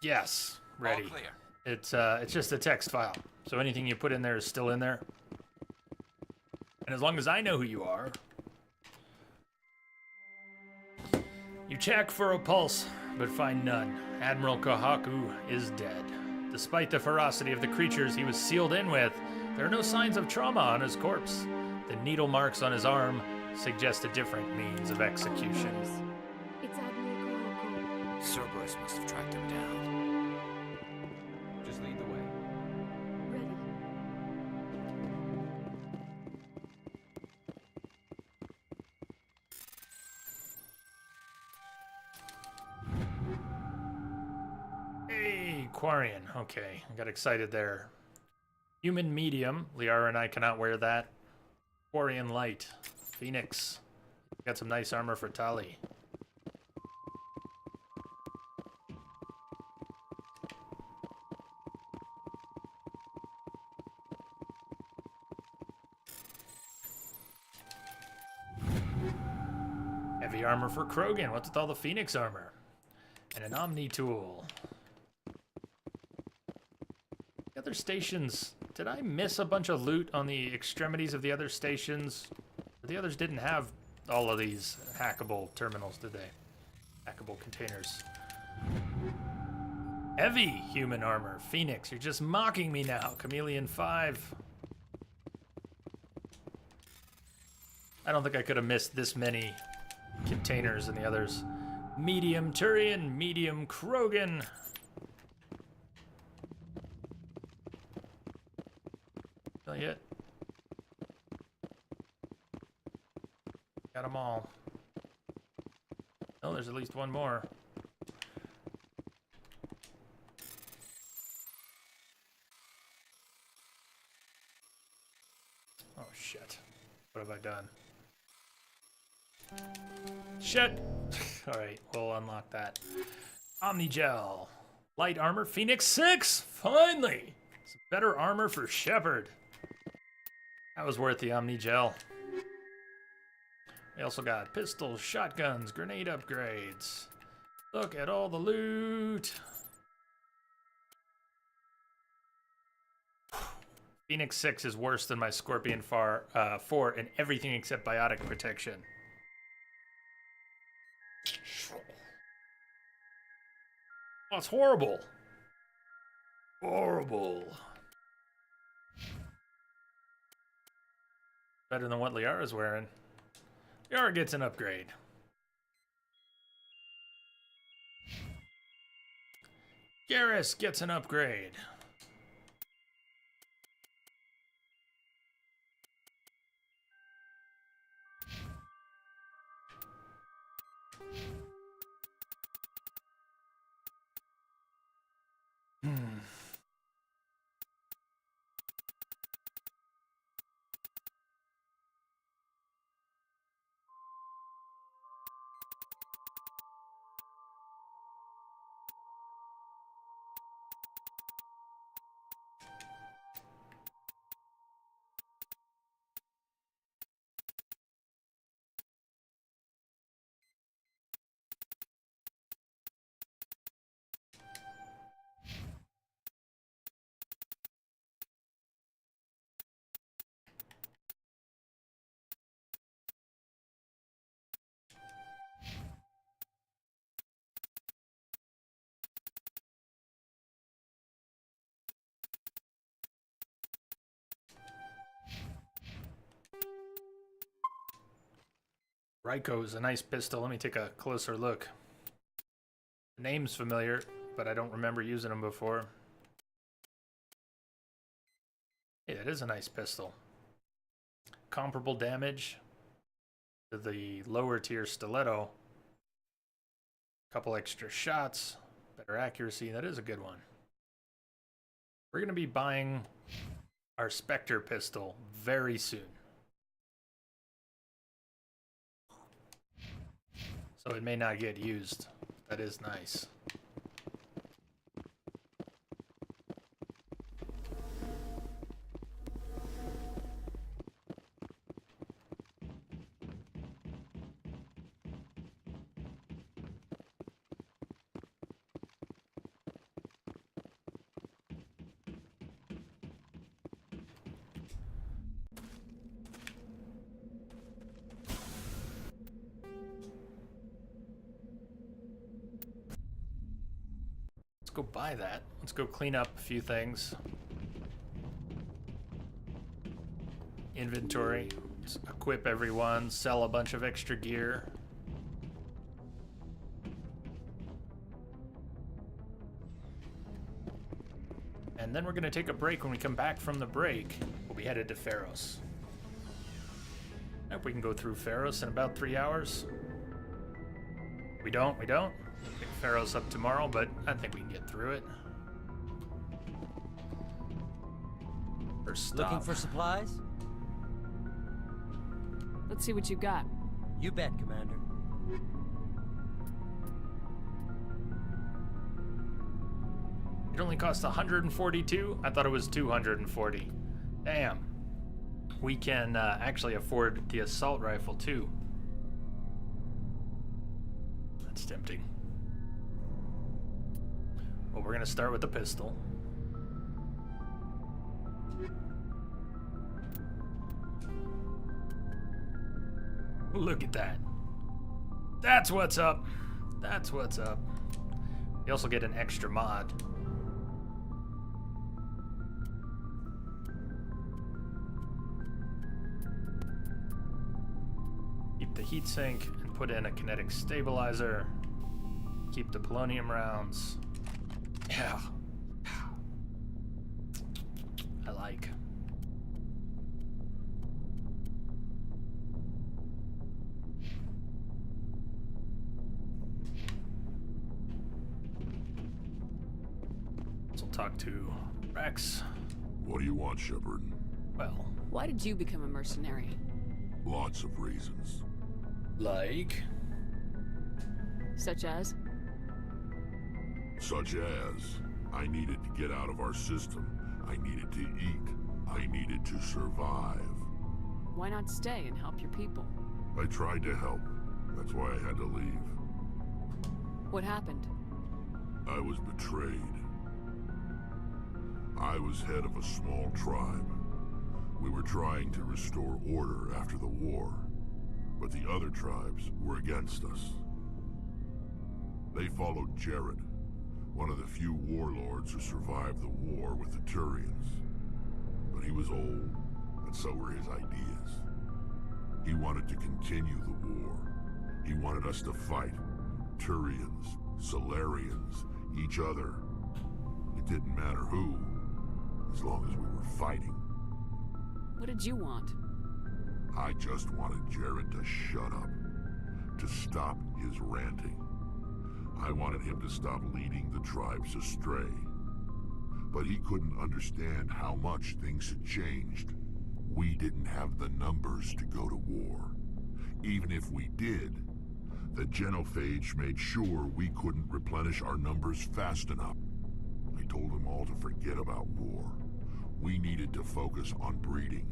Speaker 1: yes, ready.
Speaker 10: All clear.
Speaker 1: It's just a text file. So anything you put in there is still in there. And as long as I know who you are, you check for a pulse, but find none. Admiral Kahoku is dead. Despite the ferocity of the creatures he was sealed in with, there are no signs of trauma on his corpse. The needle marks on his arm suggest a different means of execution.
Speaker 3: It's Admiral Kahoku.
Speaker 10: Cerberus must have tracked him down. Just lead the way.
Speaker 3: Ready.
Speaker 1: Hey, Quarian. Okay, I got excited there. Human medium. Liara and I cannot wear that. Quarian light. Phoenix. Got some nice armor for Tali. Heavy armor for Krogan. What's with all the Phoenix armor? And an Omni tool. The other stations. Did I miss a bunch of loot on the extremities of the other stations? The others didn't have all of these hackable terminals, did they? Hackable containers. Heavy human armor. Phoenix, you're just mocking me now. Chameleon 5. I don't think I could have missed this many containers in the others. Medium Turian, medium Krogan. Really it? Got them all. Oh, there's at least one more. Oh shit. What have I done? Shit! Alright, we'll unlock that. Omnigel. Light armor, Phoenix 6! Finally! Some better armor for Shepard. That was worth the Omnigel. We also got pistols, shotguns, grenade upgrades. Look at all the loot. Phoenix 6 is worse than my Scorpion 4 in everything except biotic protection. Oh, it's horrible. Horrible. Better than what Liara's wearing. Liara gets an upgrade. Garrus gets an upgrade. Ryko's a nice pistol. Let me take a closer look. The name's familiar, but I don't remember using them before. Hey, that is a nice pistol. Comparable damage to the lower tier stiletto. Couple extra shots, better accuracy. That is a good one. We're going to be buying our Spectre pistol very soon. So it may not get used. That is nice. Go buy that. Let's go clean up a few things. Inventory. Let's equip everyone. Sell a bunch of extra gear. And then we're going to take a break. When we come back from the break, we'll be headed to Pharos. I hope we can go through Pharos in about 3 hours. We don't? Pick Pharos up tomorrow, but I think we can get through it. never stop.
Speaker 11: Looking for supplies?
Speaker 5: Let's see what you got.
Speaker 11: You bet, Commander.
Speaker 1: It only costs 142? I thought it was 240. Damn. We can actually afford the assault rifle too. That's tempting. Well, we're gonna start with the pistol. Look at that. That's what's up. That's what's up. You also get an extra mod. Keep the heatsink and put in a kinetic stabilizer. Keep the polonium rounds. Yeah. I like. So talk to Rex.
Speaker 7: What do you want, Shepard?
Speaker 1: Well,
Speaker 5: Why did you become a mercenary?
Speaker 7: Lots of reasons.
Speaker 1: like.
Speaker 5: Such as?
Speaker 7: Such as, I needed to get out of our system. I needed to eat. I needed to survive.
Speaker 5: Why not stay and help your people?
Speaker 7: I tried to help. That's why I had to leave.
Speaker 5: What happened?
Speaker 7: I was betrayed. I was head of a small tribe. We were trying to restore order after the war, but the other tribes were against us. They followed Jared, one of the few warlords who survived the war with the Turians. But he was old, and so were his ideas. He wanted to continue the war. He wanted us to fight. Turians, Solarians, each other. It didn't matter who, as long as we were fighting.
Speaker 5: What did you want?
Speaker 7: I just wanted Jared to shut up, to stop his ranting. I wanted him to stop leading the tribes astray. But he couldn't understand how much things had changed. We didn't have the numbers to go to war. Even if we did, the genophage made sure we couldn't replenish our numbers fast enough. I told them all to forget about war. We needed to focus on breeding,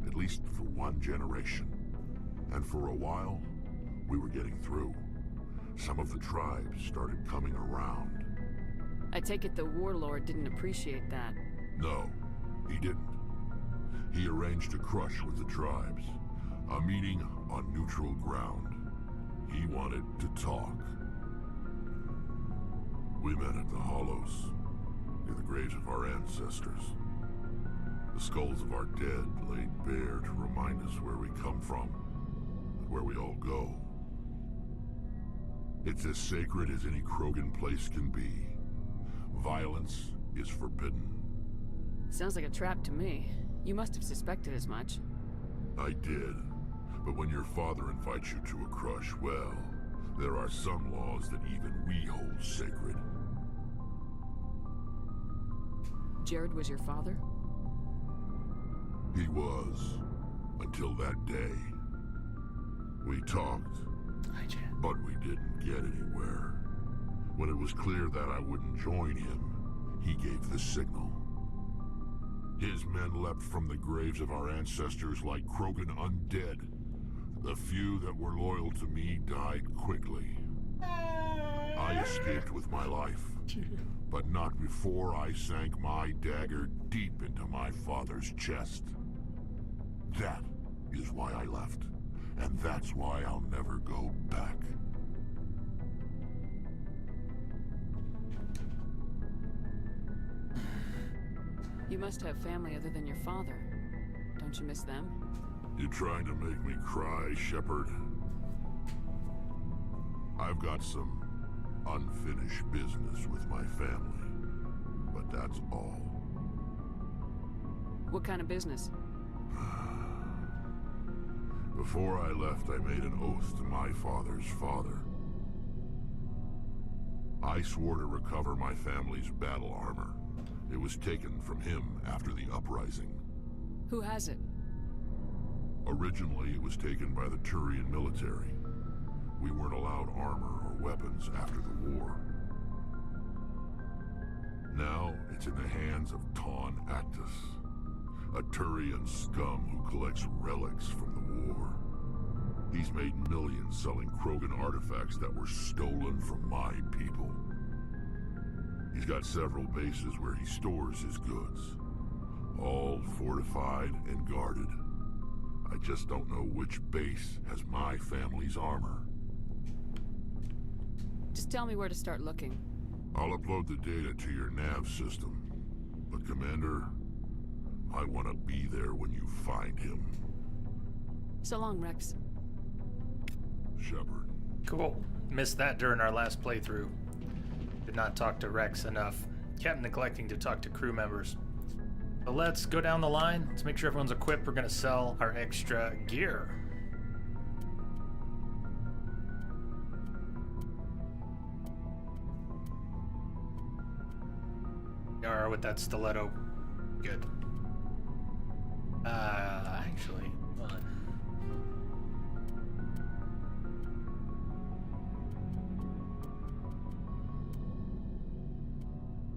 Speaker 7: at least for one generation. And for a while, we were getting through. Some of the tribes started coming around.
Speaker 5: I take it the warlord didn't appreciate that.
Speaker 7: No, he didn't. He arranged a crush with the tribes, a meeting on neutral ground. He wanted to talk. We met at the Hollows, near the graves of our ancestors. The skulls of our dead laid bare to remind us where we come from, and where we all go. It's as sacred as any Krogan place can be. Violence is forbidden.
Speaker 5: Sounds like a trap to me. You must have suspected as much.
Speaker 7: I did. But when your father invites you to a crush, well, there are some laws that even we hold sacred.
Speaker 5: Jared was your father?
Speaker 7: He was. Until that day. We talked. But we didn't get anywhere. When it was clear that I wouldn't join him, he gave the signal. His men leapt from the graves of our ancestors like Krogan undead. The few that were loyal to me died quickly. I escaped with my life, but not before I sank my dagger deep into my father's chest. That is why I left, and that's why I'll never go back.
Speaker 5: You must have family other than your father. Don't you miss them?
Speaker 7: You trying to make me cry, Shepard? I've got some unfinished business with my family, but that's all.
Speaker 5: What kind of business?
Speaker 7: Before I left, I made an oath to my father's father. I swore to recover my family's battle armor. It was taken from him after the uprising.
Speaker 5: Who has it?
Speaker 7: Originally, it was taken by the Turian military. We weren't allowed armor or weapons after the war. Now, it's in the hands of Ton Actus, a Turian scum who collects relics from the war. He's made millions selling Krogan artifacts that were stolen from my people. He's got several bases where he stores his goods, all fortified and guarded. I just don't know which base has my family's armor.
Speaker 5: Just tell me where to start looking.
Speaker 7: I'll upload the data to your nav system. But Commander, I want to be there when you find him.
Speaker 5: So long, Rex.
Speaker 7: Shepard.
Speaker 1: Cool. Missed that during our last playthrough. Did not talk to Rex enough. Kept neglecting to talk to crew members. So let's go down the line. Let's make sure everyone's equipped. We're going to sell our extra gear. Yara with that stiletto. Good. Actually, hold on.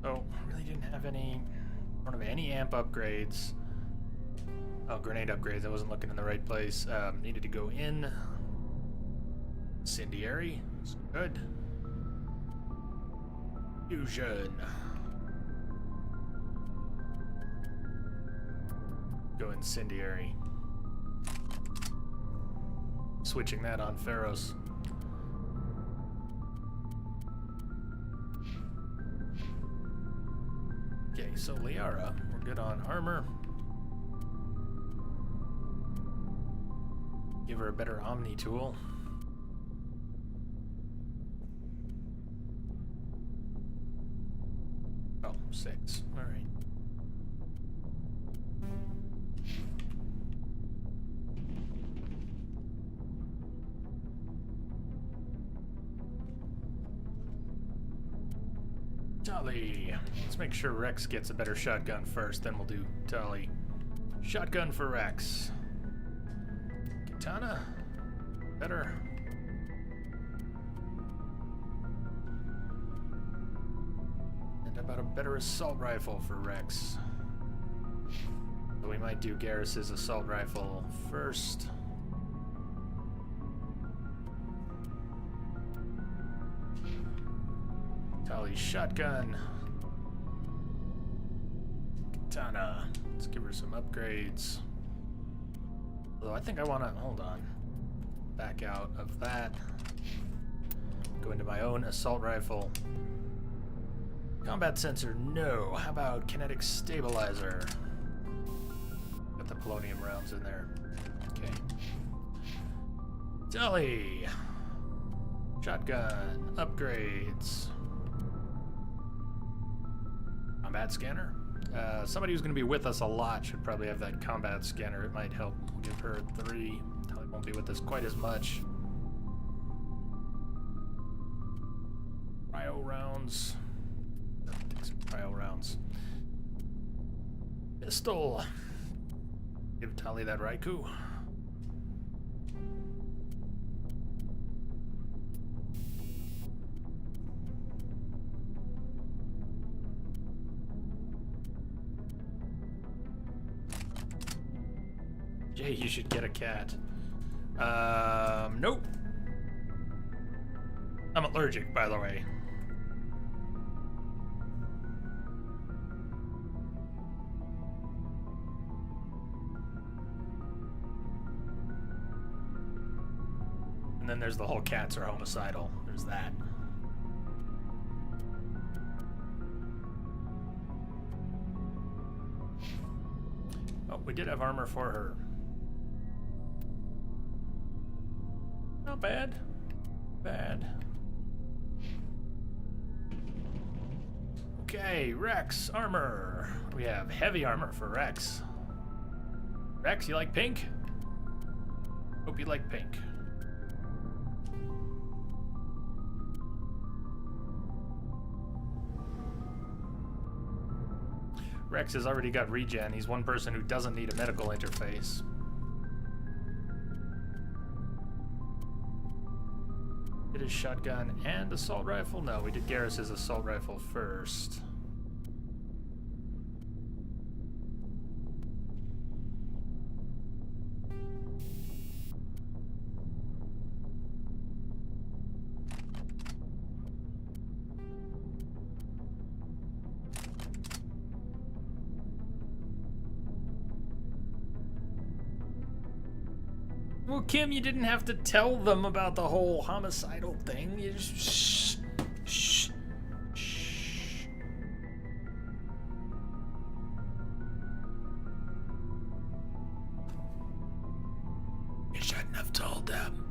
Speaker 1: Oh, really didn't have any. I don't have any amp upgrades. Oh, grenade upgrades. I wasn't looking in the right place. Needed to go in. Incendiary. That's good. Fusion. Go incendiary. Switching that on Pharos. Okay, so Liara, we're good on armor. Give her a better Omni tool. Oh, 6. All right. Tali. Let's make sure Rex gets a better shotgun first, then we'll do Tali. Shotgun for Rex. Katana. Better. And how about a better assault rifle for Rex? So we might do Garrus's assault rifle first. Tali's shotgun. Katana. Let's give her some upgrades. Although I think I want to, hold on, back out of that. Go into my own assault rifle. Combat sensor, no. How about kinetic stabilizer? Got the polonium rounds in there. Okay. Tali. Shotgun. Upgrades. Combat scanner. Somebody who's going to be with us a lot should probably have that combat scanner. It might help. We'll give her 3. Tali won't be with us quite as much. Cryo rounds. Take some cryo rounds. Pistol. Give Tali that Raikou. Jay, you should get a cat. Nope. I'm allergic, by the way. And then there's the whole cats are homicidal. There's that. Oh, we did have armor for her. Not bad. Bad. Okay, Rex, armor. We have heavy armor for Rex. Rex, you like pink? Hope you like pink. Rex has already got regen. He's one person who doesn't need a medical interface. Did his shotgun and assault rifle? No, we did Garrus's assault rifle first. Well, Kim, you didn't have to tell them about the whole homicidal thing. You just shh, shh, shh. You shouldn't have told them.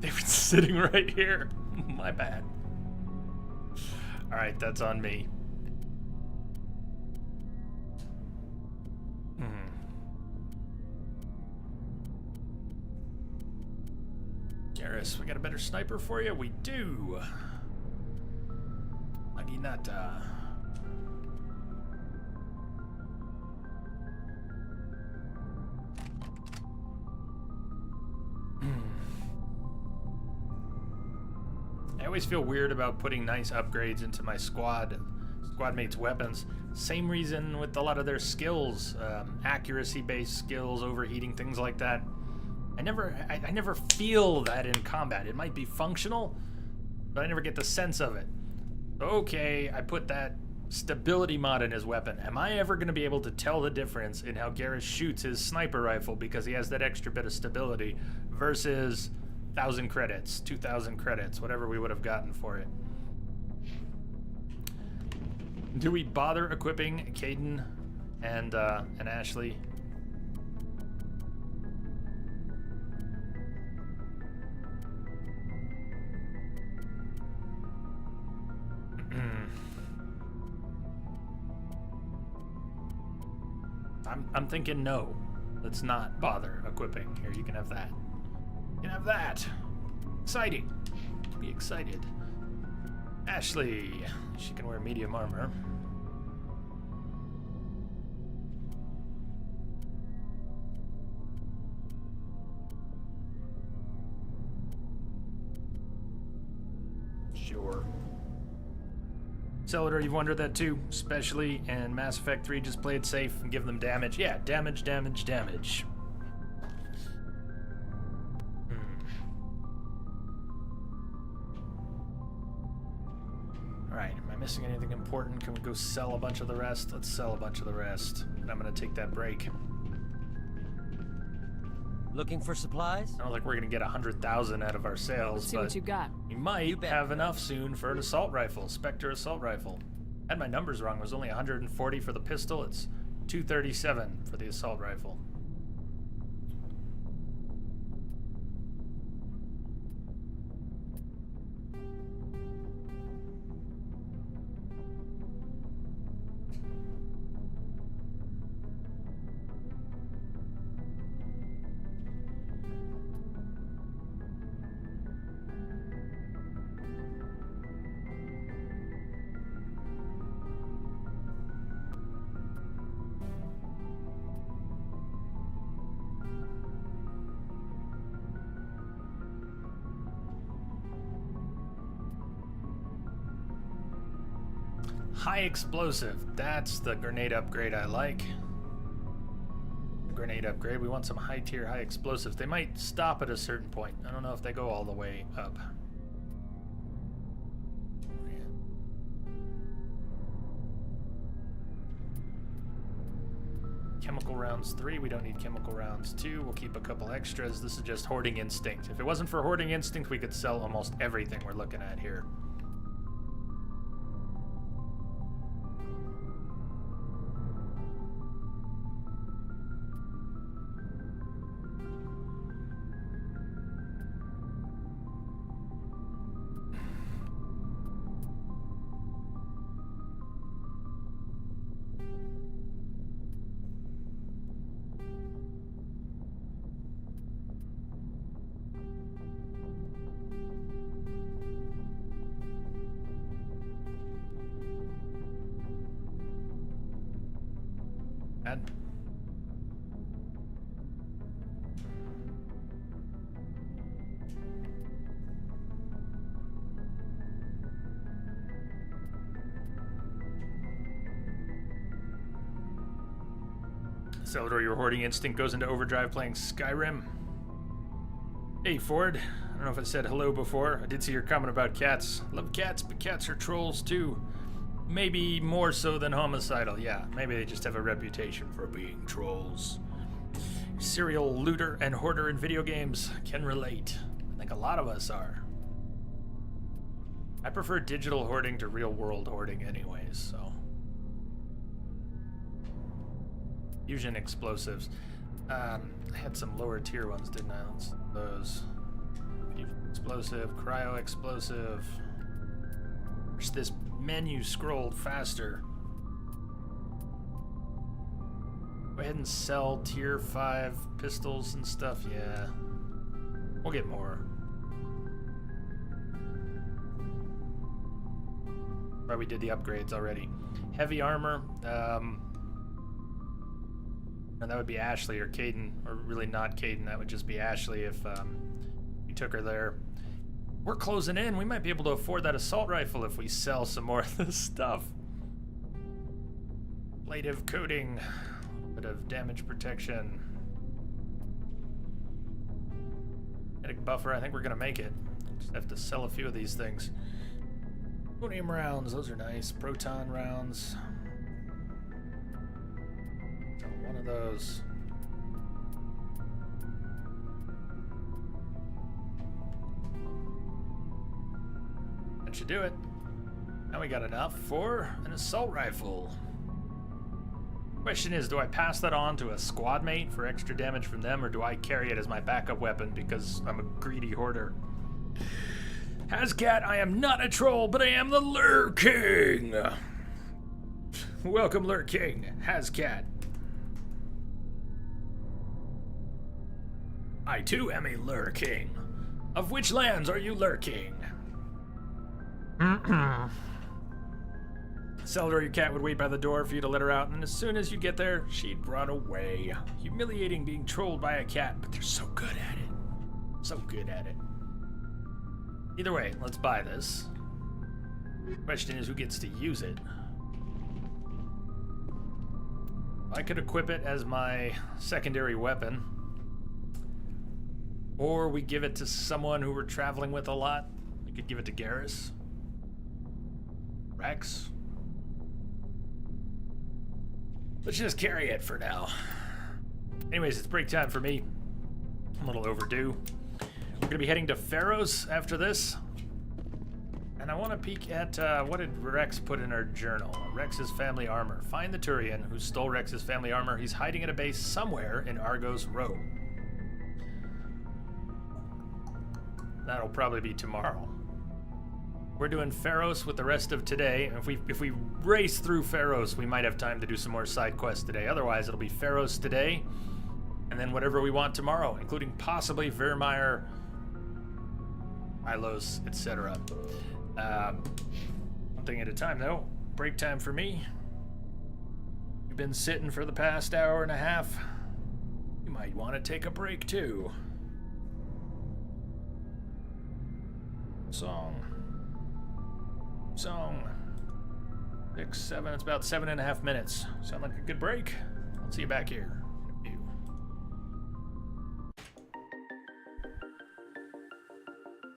Speaker 1: They were sitting right here. My bad. All right, that's on me. Garrus, we got a better sniper for you? We do. Naginata. I always feel weird about putting nice upgrades into my squad mates' weapons. Same reason with a lot of their skills, accuracy-based skills, overheating, things like that. I never feel that in combat. It might be functional, but I never get the sense of it. Okay, I put that stability mod in his weapon. Am I ever going to be able to tell the difference in how Garrus shoots his sniper rifle because he has that extra bit of stability versus 1,000 credits, 2,000 credits, whatever we would have gotten for it? Do we bother equipping Kaidan and Ashley? I'm thinking no. Let's not bother equipping. Here, you can have that. You can have that. Exciting. Be excited. Ashley. She can wear medium armor. Sure. Celador, you've wondered that too, especially in Mass Effect 3, just play it safe and give them damage. Yeah, damage, damage, damage. Alright, am I missing anything important? Can we go sell a bunch of the rest? Let's sell a bunch of the rest. And I'm gonna take that break.
Speaker 11: Looking for supplies?
Speaker 1: I don't think we're gonna get 100,000 out of our sales,
Speaker 5: Let's see
Speaker 1: but
Speaker 5: what you got.
Speaker 1: we might have enough soon for an assault rifle, Spectre assault rifle. I had my numbers wrong. It was only 140 for the pistol. It's 237 for the assault rifle. High explosive. That's the grenade upgrade I like. Grenade upgrade. We want some high tier, high explosives. They might stop at a certain point. I don't know if they go all the way up. Chemical rounds 3. We don't need chemical rounds 2. We'll keep a couple extras. This is just Hoarding Instinct. If it wasn't for Hoarding Instinct, we could sell almost everything we're looking at here. bad. Celador, your hoarding instinct goes into overdrive playing Skyrim. Hey, Ford. I don't know if I said hello before. I did see your comment about cats. Love cats, but cats are trolls too. Maybe more so than homicidal. Yeah, maybe they just have a reputation for being trolls. Serial looter and hoarder in video games can relate. I think a lot of us are. I prefer digital hoarding to real world hoarding anyways, so. Fusion explosives. I had some lower tier ones, didn't I? Those. Fusion explosive, cryo explosive. Wish this menu scrolled faster. Go ahead and sell tier 5 pistols and stuff. Yeah. We'll get more. Right, we did the upgrades already. Heavy armor. And that would be Ashley or Caden, or really not Caden. That would just be Ashley if we took her there. We're closing in. We might be able to afford that assault rifle if we sell some more of this stuff. Ablative coating, a little bit of damage protection. Kinetic buffer. I think we're gonna make it. Just have to sell a few of these things. Plutonium rounds. Those are nice. Proton rounds. One of those. That should do it. Now we got enough for an assault rifle. Question is, do I pass that on to a squad mate for extra damage from them, or do I carry it as my backup weapon because I'm a greedy hoarder? Hazcat, I am not a troll, but I am the Lure King. Welcome, Lure King. Hazcat. I too am a Lure King. Of which lands are you lurking? Celador, your cat would wait by the door for you to let her out, and as soon as you get there, she'd run away. Humiliating being trolled by a cat, but they're so good at it. So good at it. Either way, let's buy this. Question is, who gets to use it? I could equip it as my secondary weapon. Or we give it to someone who we're traveling with a lot. We could give it to Garrus. Rex. Let's just carry it for now. Anyways, it's break time for me. I'm a little overdue. We're gonna be heading to Pharos after this. And I want to peek at, what did Rex put in our journal? Rex's family armor. Find the Turian who stole Rex's family armor. He's hiding at a base somewhere in Argos Row. That'll probably be tomorrow. We're doing Pharos with the rest of today. If we race through Pharos, we might have time to do some more side quests today. Otherwise, it'll be Pharos today, and then whatever we want tomorrow, including possibly Vermeer, Ilos, etc. One thing at a time, though. Break time for me. You've been sitting for the past hour and a half. You might want to take a break, too. Song. 6, 7, it's about 7.5 minutes. Sound like a good break? I'll see you back here.